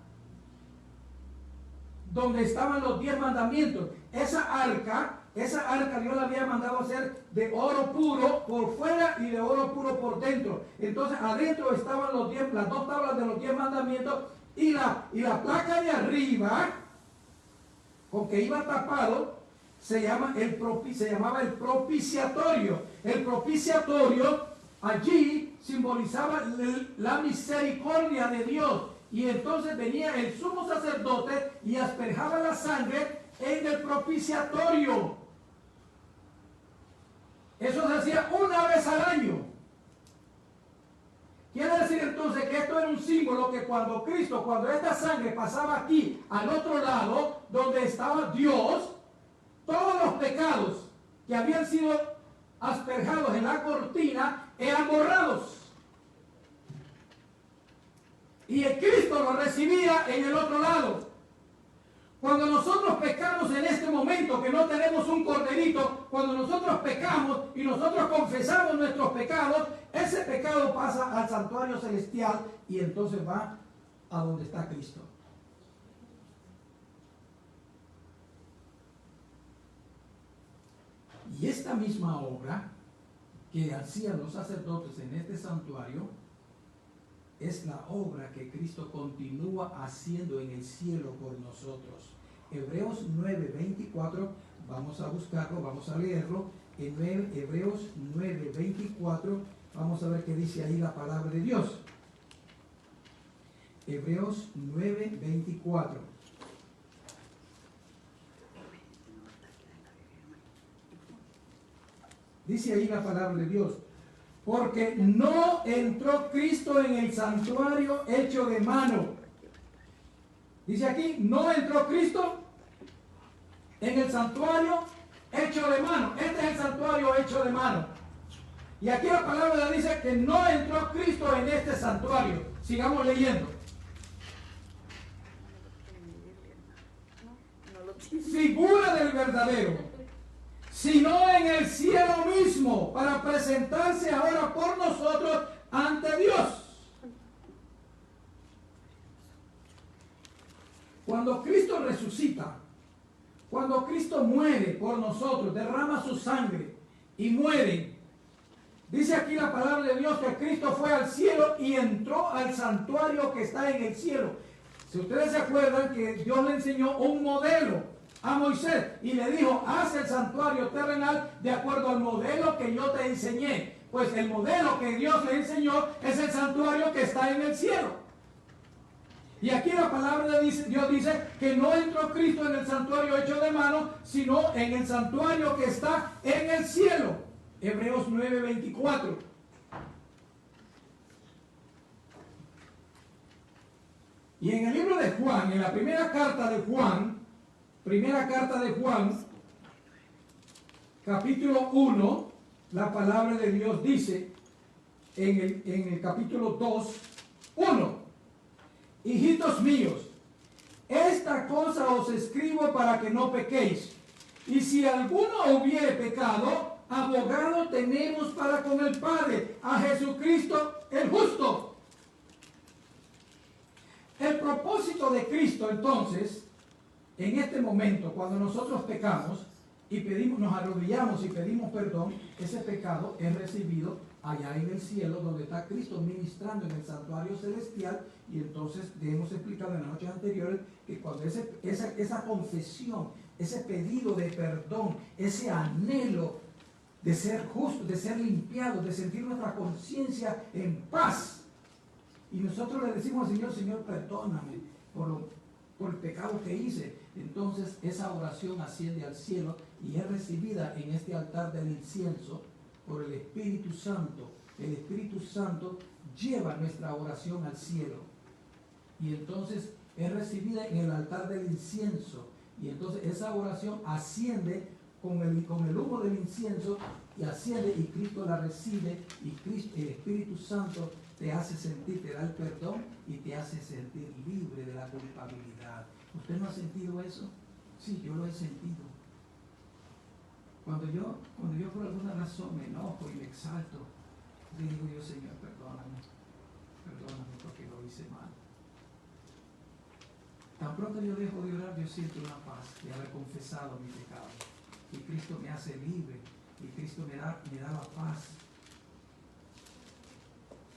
donde estaban los 10 mandamientos. Esa arca esa arca Dios la había mandado hacer de oro puro por fuera y de oro puro por dentro. Entonces adentro estaban las 2 tablas de los 10 mandamientos y la placa de arriba, con que iba tapado, se llamaba el propiciatorio. El propiciatorio allí simbolizaba la misericordia de Dios. Y entonces venía el sumo sacerdote y asperjaba la sangre en el propiciatorio. Eso se hacía una vez al año. Quiere decir entonces que esto era un símbolo que cuando esta sangre pasaba aquí, al otro lado, donde estaba Dios, todos los pecados que habían sido asperjados en la cortina eran borrados. Y el Cristo lo recibía en el otro lado. Cuando nosotros pecamos en este momento, que no tenemos un corderito, cuando nosotros pecamos y nosotros confesamos nuestros pecados, ese pecado pasa al santuario celestial y entonces va a donde está Cristo. Y esta misma obra que hacían los sacerdotes en este santuario es la obra que Cristo continúa haciendo en el cielo por nosotros. Hebreos 9:24, vamos a buscarlo, vamos a leerlo. En Hebreos 9:24, vamos a ver qué dice ahí la palabra de Dios. Hebreos 9:24. Dice ahí la palabra de Dios. Porque no entró Cristo en el santuario hecho de mano. Dice aquí, no entró Cristo en el santuario hecho de mano. Este es el santuario hecho de mano. Y aquí la palabra dice que no entró Cristo en este santuario. Sigamos leyendo. Figura del verdadero, sino en el cielo mismo, para presentarse ahora por nosotros ante Dios. Cuando Cristo resucita, cuando Cristo muere por nosotros, derrama su sangre y muere, dice aquí la palabra de Dios que Cristo fue al cielo y entró al santuario que está en el cielo. Si ustedes se acuerdan que Dios le enseñó un modelo a Moisés y le dijo, haz el santuario terrenal de acuerdo al modelo que yo te enseñé. Pues el modelo que Dios le enseñó es el santuario que está en el cielo. Y aquí la palabra de Dios dice que no entró Cristo en el santuario hecho de mano, sino en el santuario que está en el cielo. Hebreos 9:24. Y en el libro de Juan, en la primera carta de Juan, capítulo 1, la palabra de Dios dice, en el capítulo 2, 1, hijitos míos, esta cosa os escribo para que no pequéis. Y si alguno hubiere pecado, abogado tenemos para con el Padre, a Jesucristo el justo. El propósito de Cristo, entonces, en este momento, cuando nosotros pecamos y nos arrodillamos y pedimos perdón, ese pecado es recibido allá en el cielo, donde está Cristo ministrando en el santuario celestial. Y entonces hemos explicado en las noches anteriores que cuando esa confesión, ese pedido de perdón, ese anhelo de ser justo, de ser limpiado, de sentir nuestra conciencia en paz, y nosotros le decimos al Señor, Señor, perdóname por el pecado que hice, entonces esa oración asciende al cielo y es recibida en este altar del incienso por el Espíritu Santo. El Espíritu Santo lleva nuestra oración al cielo y entonces es recibida en el altar del incienso, y entonces esa oración asciende con el humo del incienso, y asciende y Cristo la recibe, y el Espíritu Santo te hace sentir, te da el perdón y te hace sentir libre de la culpabilidad. ¿Usted no ha sentido eso? Sí, yo lo he sentido. Cuando yo por alguna razón me enojo y me exalto, le digo yo, Señor, perdóname porque lo hice mal. Tan pronto yo dejo de orar, yo siento una paz de haber confesado mi pecado. y Cristo me hace libre, y Cristo me da la paz.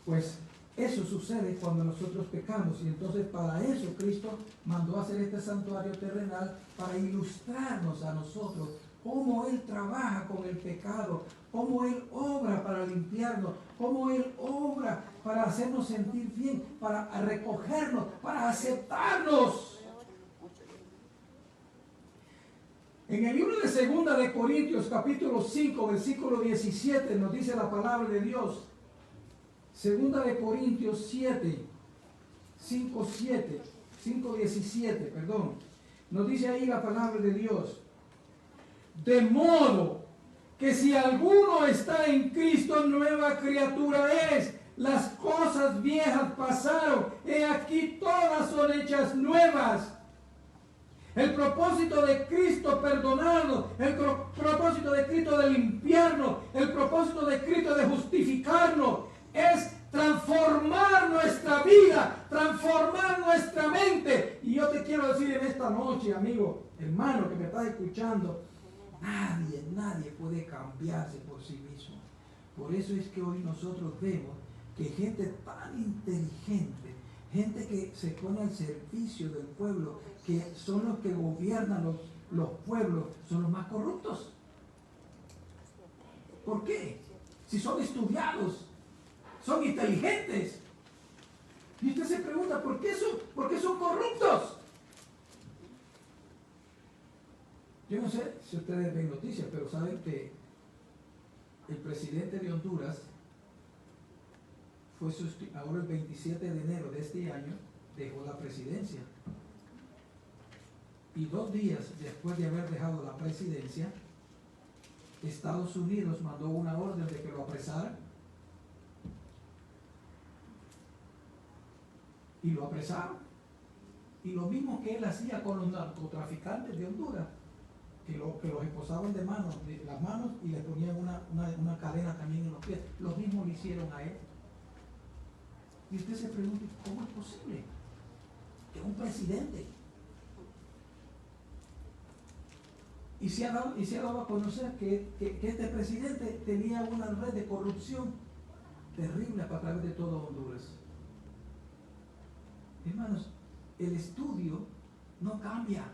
Pues eso sucede cuando nosotros pecamos, y entonces para eso Cristo mandó hacer este santuario terrenal, para ilustrarnos a nosotros cómo Él trabaja con el pecado, cómo Él obra para limpiarnos, cómo Él obra para hacernos sentir bien, para recogernos, para aceptarnos. En el libro de Segunda de Corintios, capítulo 5, versículo 17, nos dice la palabra de Dios. Segunda de Corintios 5:17, perdón. Nos dice ahí la palabra de Dios. De modo que si alguno está en Cristo, nueva criatura es. Las cosas viejas pasaron, he aquí todas son hechas nuevas. El propósito de Cristo perdonarnos, el propósito de Cristo de limpiarnos, el propósito de Cristo de justificarnos, es transformar nuestra vida, transformar nuestra mente. Y yo te quiero decir en esta noche, amigo, hermano que me estás escuchando, nadie puede cambiarse por sí mismo. Por eso es que hoy nosotros vemos que gente tan inteligente, gente que se pone al servicio del pueblo, que son los que gobiernan los pueblos, son los más corruptos. ¿Por qué? Si son estudiados, son inteligentes. Y usted se pregunta, ¿por qué son corruptos? Yo no sé si ustedes ven noticias, pero saben que el presidente de Honduras ahora el 27 de enero de este año dejó la presidencia. Y 2 días después de haber dejado la presidencia, Estados Unidos mandó una orden de que lo apresaran. Y lo apresaron. Y lo mismo que él hacía con los narcotraficantes de Honduras, que los esposaban de las manos y les ponían una cadena también en los pies. Lo mismo le hicieron a él. Y usted se pregunta, ¿cómo es posible que un presidente? Y se ha dado a conocer que este presidente tenía una red de corrupción terrible a través de todo Honduras. Hermanos, el estudio no cambia,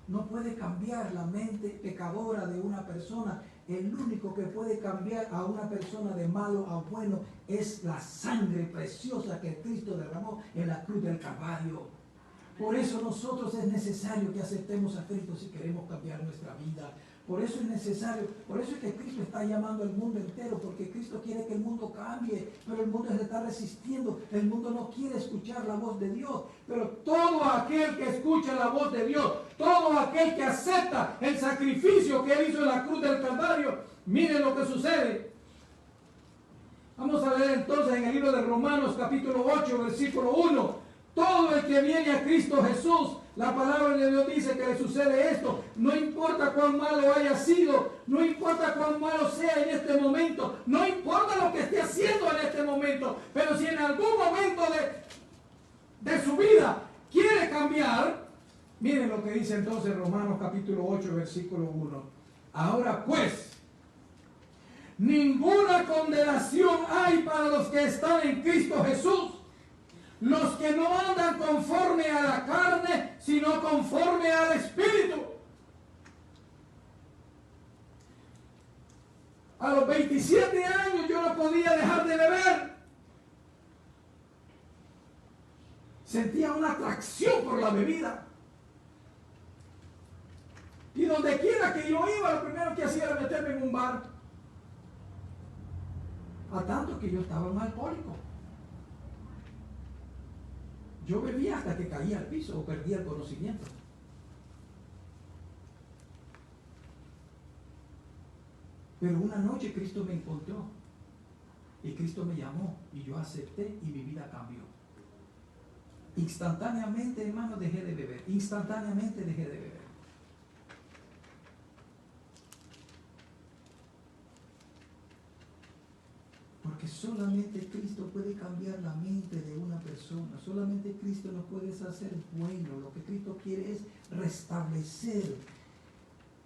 no puede cambiar la mente pecadora de una persona. El único que puede cambiar a una persona de malo a bueno es la sangre preciosa que Cristo derramó en la cruz del Calvario. Por eso nosotros es necesario que aceptemos a Cristo si queremos cambiar nuestra vida. Por eso es necesario, por eso es que Cristo está llamando al mundo entero, porque Cristo quiere que el mundo cambie, pero el mundo se está resistiendo, el mundo no quiere escuchar la voz de Dios. Pero todo aquel que escucha la voz de Dios, todo aquel que acepta el sacrificio que Él hizo en la cruz del Calvario, miren lo que sucede. Vamos a leer entonces en el libro de Romanos capítulo 8, versículo 1. Todo el que viene a Cristo Jesús, la palabra de Dios dice que le sucede esto. No importa cuán malo haya sido, no importa cuán malo sea en este momento, no importa lo que esté haciendo en este momento, pero si en algún momento de su vida quiere cambiar, miren lo que dice entonces Romanos capítulo 8, versículo 1. Ahora pues, ninguna condenación hay para los que están en Cristo Jesús. Los que no andan conforme a la carne, sino conforme al Espíritu. A los 27 años yo no podía dejar de beber. Sentía una atracción por la bebida. Y donde quiera que yo iba, lo primero que hacía era meterme en un bar. A tanto que yo estaba un alcohólico. Yo bebía hasta que caía al piso o perdía el conocimiento. Pero una noche Cristo me encontró y Cristo me llamó y yo acepté y mi vida cambió. Instantáneamente, hermano, dejé de beber. Instantáneamente dejé de beber. Porque solamente Cristo puede cambiar la mente de una persona. Solamente Cristo nos puede hacer bueno. Lo que Cristo quiere es restablecer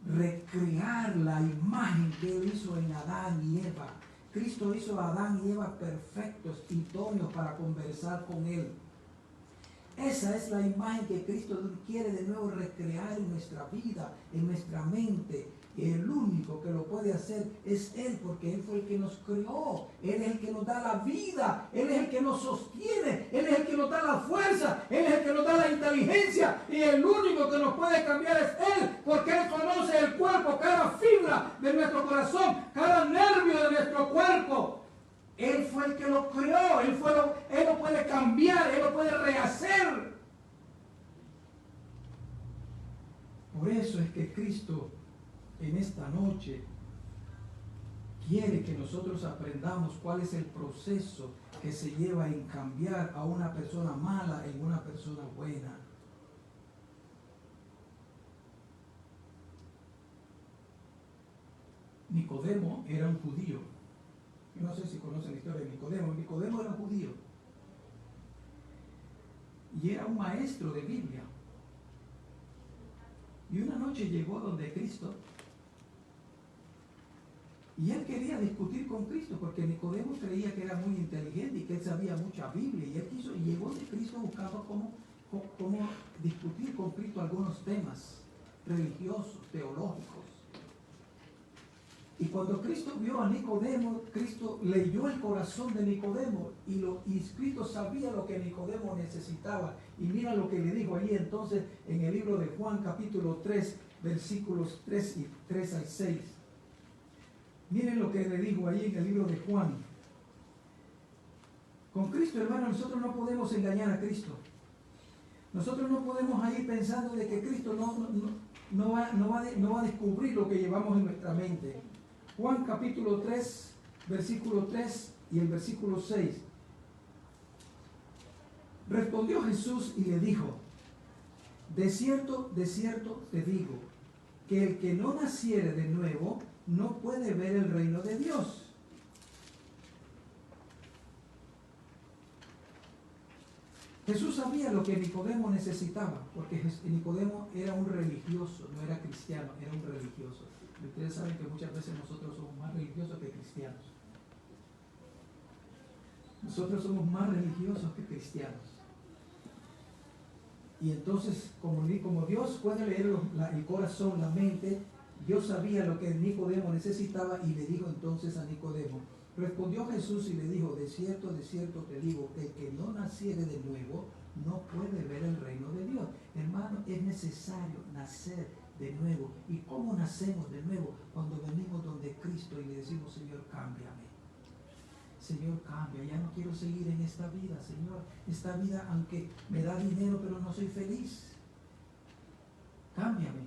recrear la imagen que Él hizo en Adán y Eva. Cristo hizo a Adán y Eva perfectos, idóneos para conversar con Él. Esa es la imagen que Cristo quiere de nuevo recrear en nuestra vida, en nuestra mente. Y el único que lo puede hacer es Él, porque Él fue el que nos creó. Él es el que nos da la vida. Él es el que nos sostiene. Él es el que nos da la fuerza. Él es el que nos da la inteligencia. Y el único que nos puede cambiar es Él, porque Él conoce el cuerpo, cada fibra de nuestro corazón, cada nervio de nuestro cuerpo. Él fue el que lo creó. Él lo puede cambiar. Él lo puede rehacer. Por eso es que Cristo en esta noche quiere que nosotros aprendamos cuál es el proceso que se lleva en cambiar a una persona mala en una persona buena. Nicodemo era un judío. Yo no sé si conocen la historia de Nicodemo. Nicodemo era un judío y era un maestro de Biblia. Y una noche llegó donde Cristo y él quería discutir con Cristo, porque Nicodemo creía que era muy inteligente y que él sabía mucha Biblia, y él llegó de Cristo buscando cómo discutir con Cristo algunos temas religiosos, teológicos. Y cuando Cristo vio a Nicodemo, Cristo leyó el corazón de Nicodemo y Cristo sabía lo que Nicodemo necesitaba. Y mira lo que le dijo ahí entonces en el libro de Juan capítulo 3, versículos 3 al 6. Miren lo que le dijo ahí en el libro de Juan. Con Cristo, hermano, nosotros no podemos engañar a Cristo. Nosotros no podemos ir pensando de que Cristo no va a descubrir lo que llevamos en nuestra mente. Juan capítulo 3, versículo 3 y el versículo 6. Respondió Jesús y le dijo: de cierto te digo, que el que no naciere de nuevo no puede ver el reino de Dios. Jesús sabía lo que Nicodemo necesitaba, porque Nicodemo era un religioso, no era cristiano, era un religioso. Y ustedes saben que muchas veces nosotros somos más religiosos que cristianos. Nosotros somos más religiosos que cristianos. Y entonces, como Dios puede leer el corazón, la mente, Dios sabía lo que Nicodemo necesitaba y le dijo entonces a Nicodemo. Respondió Jesús y le dijo: de cierto te digo, que el que no naciere de nuevo no puede ver el reino de Dios. Hermano, es necesario nacer de nuevo. ¿Y cómo nacemos de nuevo? Cuando venimos donde Cristo y le decimos: Señor, cámbiame. Señor, cambia, ya no quiero seguir en esta vida, Señor. Esta vida, aunque me da dinero, pero no soy feliz. Cámbiame,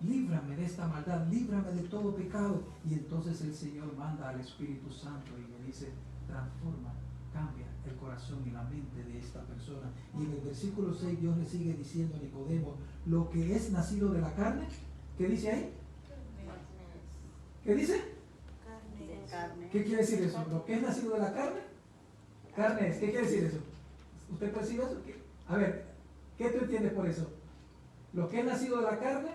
líbrame de esta maldad, líbrame de todo pecado. Y entonces el Señor manda al Espíritu Santo y le dice: transforma, cambia el corazón y la mente de esta persona. Y en el versículo 6 Dios le sigue diciendo a Nicodemo: lo que es nacido de la carne, ¿qué dice ahí? ¿Qué dice? Carne. ¿Qué quiere decir eso? ¿Lo que es nacido de la carne? Carne es. ¿Qué quiere decir eso? ¿Usted percibe eso? A ver, ¿qué tú entiendes por eso? Lo que es nacido de la carne,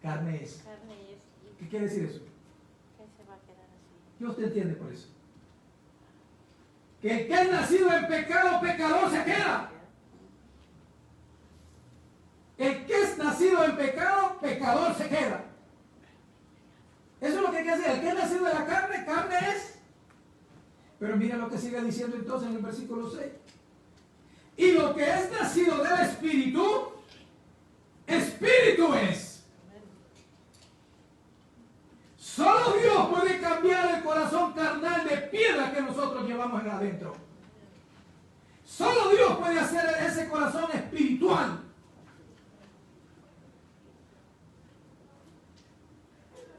carne es. Carne es. ¿Qué quiere decir eso? Que se va a quedar así. ¿Qué usted entiende por eso? Que el que es nacido en pecado, pecador se queda. El que es nacido en pecado, pecador se queda. Eso es lo que hay que hacer. El que es nacido de la carne, carne es. Pero mira lo que sigue diciendo entonces en el versículo 6. Y lo que es nacido del Espíritu, Espíritu es. Solo Dios puede cambiar el corazón carnal de piedra que nosotros llevamos en adentro. Solo Dios puede hacer ese corazón espiritual.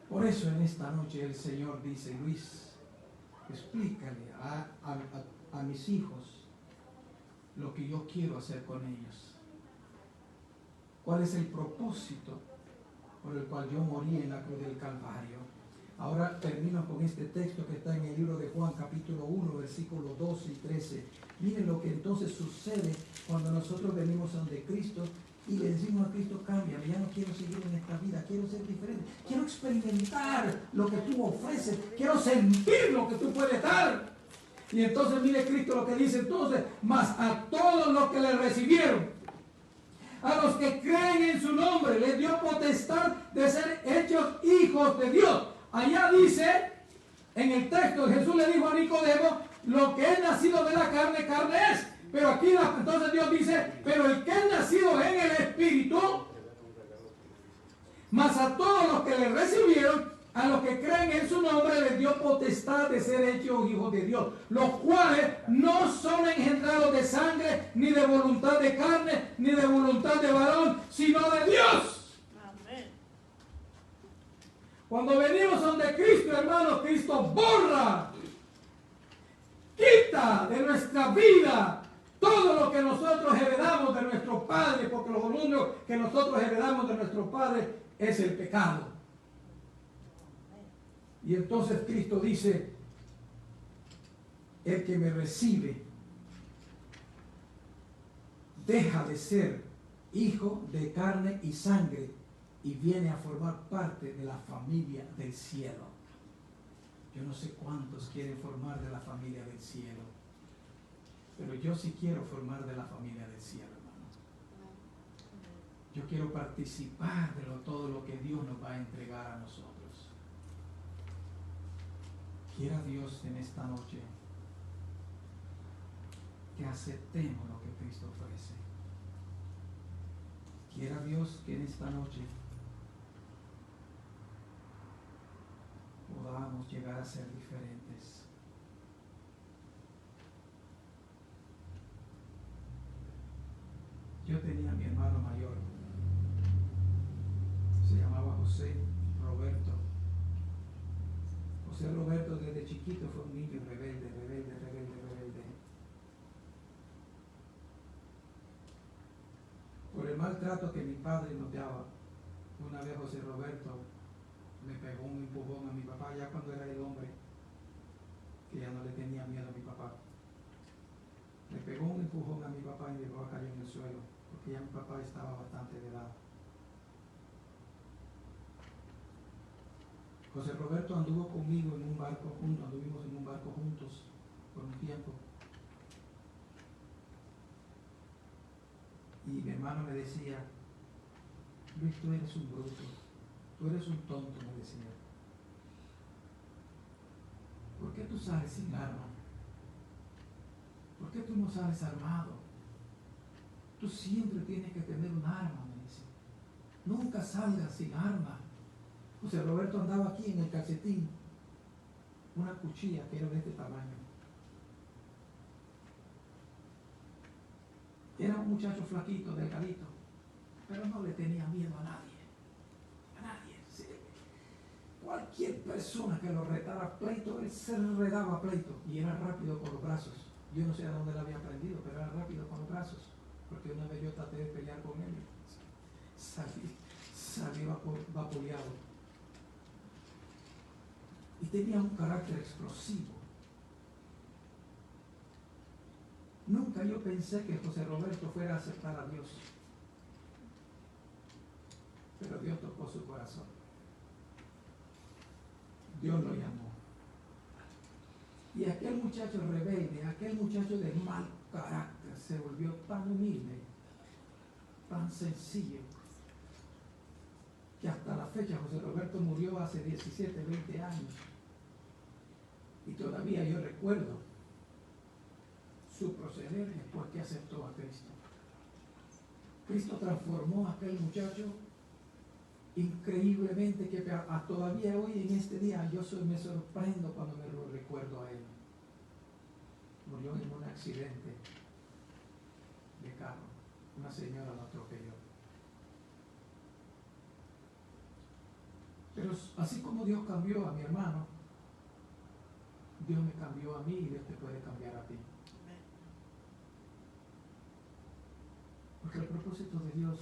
Por eso en esta noche el Señor dice: Luis, explícale a mis hijos lo que yo quiero hacer con ellos. ¿Cuál es el propósito por el cual yo morí en la cruz del Calvario? Ahora termino con este texto que está en el libro de Juan, capítulo 1, versículos 12 y 13. Miren lo que entonces sucede cuando nosotros venimos ante Cristo, y le decimos a Cristo, cámbiame, ya no quiero seguir en esta vida, quiero ser diferente, quiero experimentar lo que tú ofreces, quiero sentir lo que tú puedes dar. Y entonces mire Cristo lo que dice entonces, mas a todos los que le recibieron, a los que creen en su nombre, les dio potestad de ser hechos hijos de Dios. Allá dice, en el texto, Jesús le dijo a Nicodemo, lo que es nacido de la carne, carne es. Pero aquí entonces Dios dice, pero el que es nacido en el Espíritu, mas a todos los que le recibieron, a los que creen en su nombre, les dio potestad de ser hechos hijos de Dios, los cuales no son engendrados de sangre, ni de voluntad de carne, ni de voluntad de varón, sino de Dios. Amén. Cuando venimos donde Cristo, hermanos, Cristo borra, quita de nuestra vida todo lo que nosotros heredamos de nuestro Padre, porque lo único que nosotros heredamos de nuestro Padre es el pecado. Y entonces Cristo dice, el que me recibe deja de ser hijo de carne y sangre y viene a formar parte de la familia del cielo. Yo no sé cuántos quieren formar de la familia del cielo, pero yo sí quiero formar de la familia del cielo, hermano. Yo quiero participar de todo lo que Dios nos va a entregar a nosotros. Quiera Dios en esta noche que aceptemos lo que Cristo ofrece. Quiera Dios que en esta noche podamos llegar a ser diferentes. Yo tenía a mi hermano mayor, se llamaba José Roberto. José Roberto desde chiquito fue un niño rebelde. Por el maltrato que mi padre nos daba, una vez José Roberto le pegó un empujón a mi papá, ya cuando era el hombre, que ya no le tenía miedo a mi papá. Le pegó un empujón a mi papá y mi papá cayó en el suelo, porque ya mi papá estaba bastante de edad. José Roberto anduvo conmigo en un barco juntos, anduvimos en un barco juntos por un tiempo. Y mi hermano me decía, Luis, tú eres un bruto, tú eres un tonto, me decía. ¿Por qué tú sales sin arma? ¿Por qué tú no sales armado? Tú siempre tienes que tener un arma, me dice. Nunca salgas sin arma. José Roberto andaba aquí en el calcetín, una cuchilla que era de este tamaño. Era un muchacho flaquito, delgadito, pero no le tenía miedo a nadie. A nadie. Sí. Cualquier persona que lo retara a pleito, él se redaba a pleito y era rápido con los brazos. Yo no sé a dónde lo había aprendido, pero era rápido con los brazos. Porque una vez yo traté de pelear con él, salí vapuleado. Y tenía un carácter explosivo. Nunca yo pensé que José Roberto fuera a aceptar a Dios. Pero Dios tocó su corazón. Dios lo llamó. Y aquel muchacho rebelde, aquel muchacho de mal carácter, se volvió tan humilde, tan sencillo, que hasta la fecha José Roberto murió hace 17, 20 años. Y todavía yo recuerdo su proceder después que aceptó a Cristo. Cristo transformó a aquel muchacho increíblemente, que todavía hoy en este día me sorprendo cuando me lo recuerdo a él. Murió en un accidente de carro. Una señora lo atropelló. Pero así como Dios cambió a mi hermano, Dios me cambió a mí y Dios te puede cambiar a ti. Porque el propósito de Dios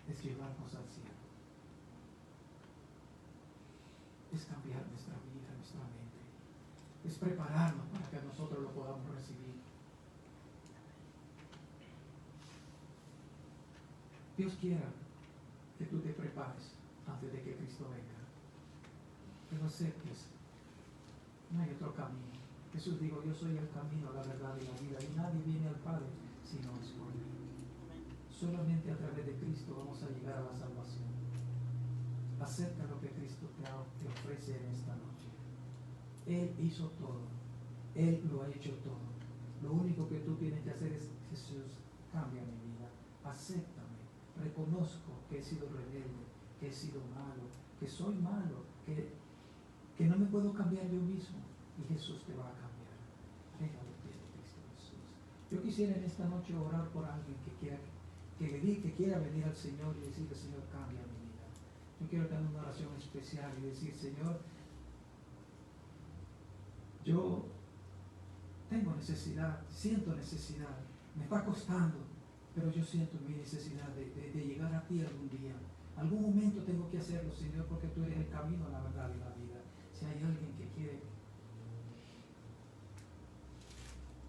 es llevarnos al cielo. Es cambiar nuestra vida, nuestra mente. Es prepararnos para que nosotros lo podamos recibir. Dios quiera que tú te prepares antes de que Cristo venga. Que lo aceptes. No hay otro camino. Jesús dijo, yo soy el camino, la verdad y la vida, y nadie viene al Padre si no es por mí. Solamente a través de Cristo vamos a llegar a la salvación. Acepta lo que Cristo te ofrece en esta noche. Él hizo todo. Él lo ha hecho todo. Lo único que tú tienes que hacer es, Jesús, cambia mi vida. Acéptame. Reconozco que he sido rebelde, que he sido malo, que soy malo, que no me puedo cambiar yo mismo. Y Jesús te va a cambiar. Venga a los pies de Cristo Jesús. Yo quisiera en esta noche orar por alguien que quiera venir al Señor y decirle, Señor, cambia mi vida. Yo quiero tener una oración especial y decir, Señor, yo tengo necesidad, siento necesidad, me está costando, pero yo siento mi necesidad de llegar a ti algún día. Algún momento tengo que hacerlo, Señor, porque tú eres el camino, la verdad y la vida. Si hay alguien que quiere,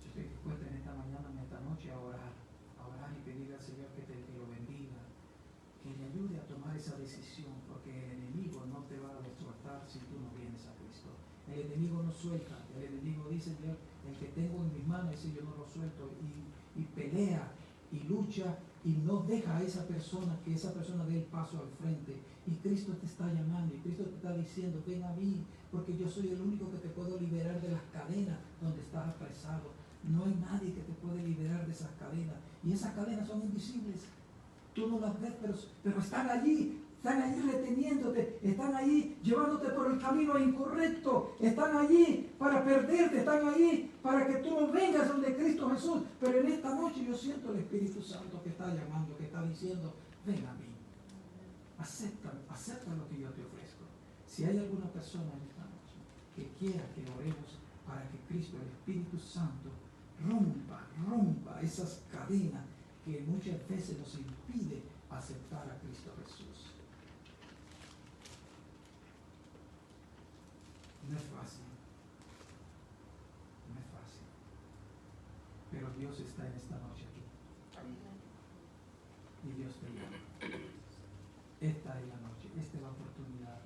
yo estoy dispuesta en esta mañana, en esta noche, a orar y pedirle al Señor que lo bendiga, que le ayude a tomar esa decisión, porque el enemigo no te va a destrozar si tú no vienes a Cristo. El enemigo no suelta, el enemigo dice, Dios, el que tengo en mis manos, ese yo no lo suelto, y pelea y lucha y no deja a esa persona, que esa persona dé el paso al frente. Y Cristo te está llamando, y Cristo te está diciendo, ven a mí, porque yo soy el único que te puedo liberar de las cadenas donde estás apresado. No hay nadie que te puede liberar de esas cadenas, y esas cadenas son invisibles. Tú no las ves, pero están allí reteniéndote, están allí llevándote por el camino incorrecto, están allí para perderte, están allí para que tú no vengas donde Cristo Jesús. Pero en esta noche yo siento el Espíritu Santo que está llamando, que está diciendo, ven a mí, acepta lo que yo te ofrezco. Si hay alguna persona en esta noche que quiera que oremos para que Cristo, el Espíritu Santo, rompa esas cadenas que muchas veces nos impide aceptar a Cristo Jesús. No es fácil, pero Dios está en esta noche aquí. Y Dios te llama. Esta es la noche, esta es la oportunidad.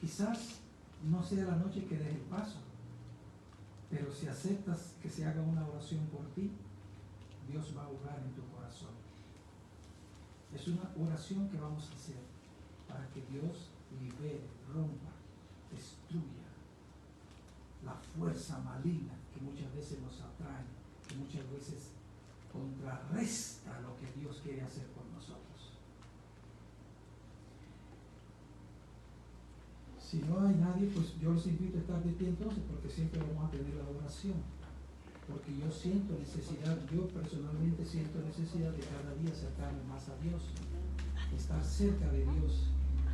Quizás no sea la noche que des el paso, pero si aceptas que se haga una oración por ti, Dios va a obrar en tu corazón. Es una oración que vamos a hacer para que Dios libere, rompa, destruya la fuerza maligna que muchas veces nos atrae, que muchas veces contrarresta lo que Dios quiere hacer con nosotros. Si no hay nadie, pues yo los invito a estar de pie entonces, porque siempre vamos a tener la oración. Porque yo siento necesidad, yo personalmente siento necesidad de cada día acercarme más a Dios, estar cerca de Dios.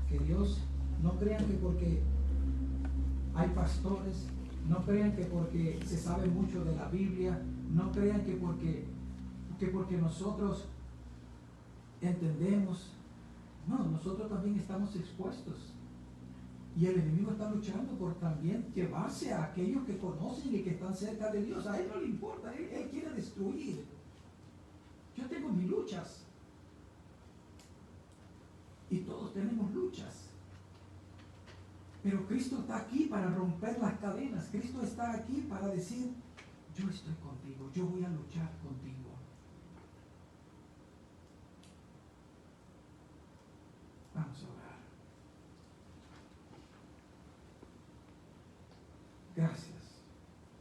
Que Dios, no crean que porque hay pastores, no crean que porque se sabe mucho de la Biblia, no crean que porque nosotros entendemos. No, nosotros también estamos expuestos. Y el enemigo está luchando por también llevarse a aquellos que conocen y que están cerca de Dios. A él no le importa, él quiere destruir. Yo tengo mis luchas. Y todos tenemos luchas. Pero Cristo está aquí para romper las cadenas. Cristo está aquí para decir, yo estoy contigo, yo voy a luchar contigo. Vamos a orar. Gracias,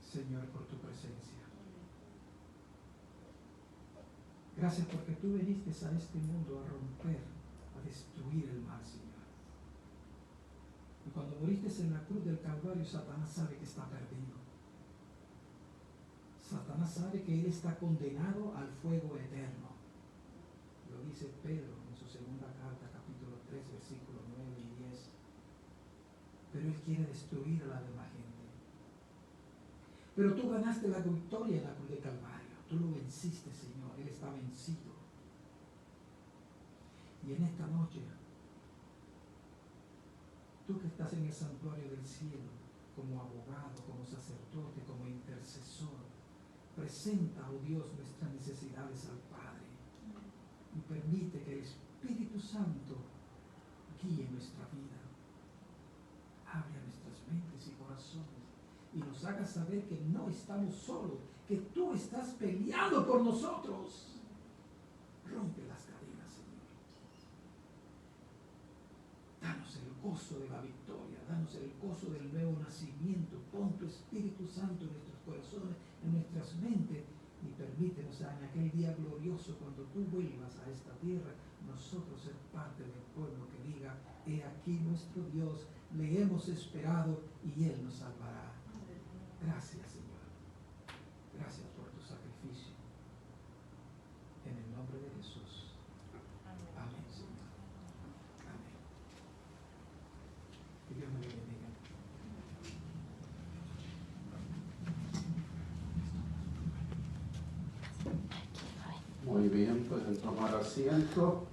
Señor, por tu presencia. Gracias porque tú viniste a este mundo a romper, a destruir el mal, Señor. Y cuando moriste en la cruz del Calvario, Satanás sabe que está perdido. Satanás sabe que él está condenado al fuego eterno. Lo dice Pedro en su segunda carta, capítulo 3, versículos 9 y 10. Pero él quiere destruir a la demás gente. Pero tú ganaste la victoria en la cruz del Calvario. Tú lo venciste, Señor. Él está vencido. Y en esta noche, tú que estás en el santuario del cielo, como abogado, como sacerdote, como intercesor, presenta, oh Dios, nuestras necesidades al Padre. y permite que el Espíritu Santo guíe nuestra vida. Abre nuestras mentes y corazones y nos haga saber que no estamos solos, que tú estás peleando por nosotros. Rompe las cadenas, Señor. Danos el gozo de la victoria, danos el gozo del nuevo nacimiento. Pon tu Espíritu Santo en nuestros corazones, en nuestras mentes, y permítenos en aquel día glorioso, cuando tú vuelvas a esta tierra, nosotros ser parte del pueblo que diga: he aquí nuestro Dios, le hemos esperado y Él nos salvará. Gracias, Señor. Gracias por tu sacrificio. En el nombre de Jesús. Amén, Señor. Amén. Que Dios me lo bendiga. Muy bien, pueden tomar asiento.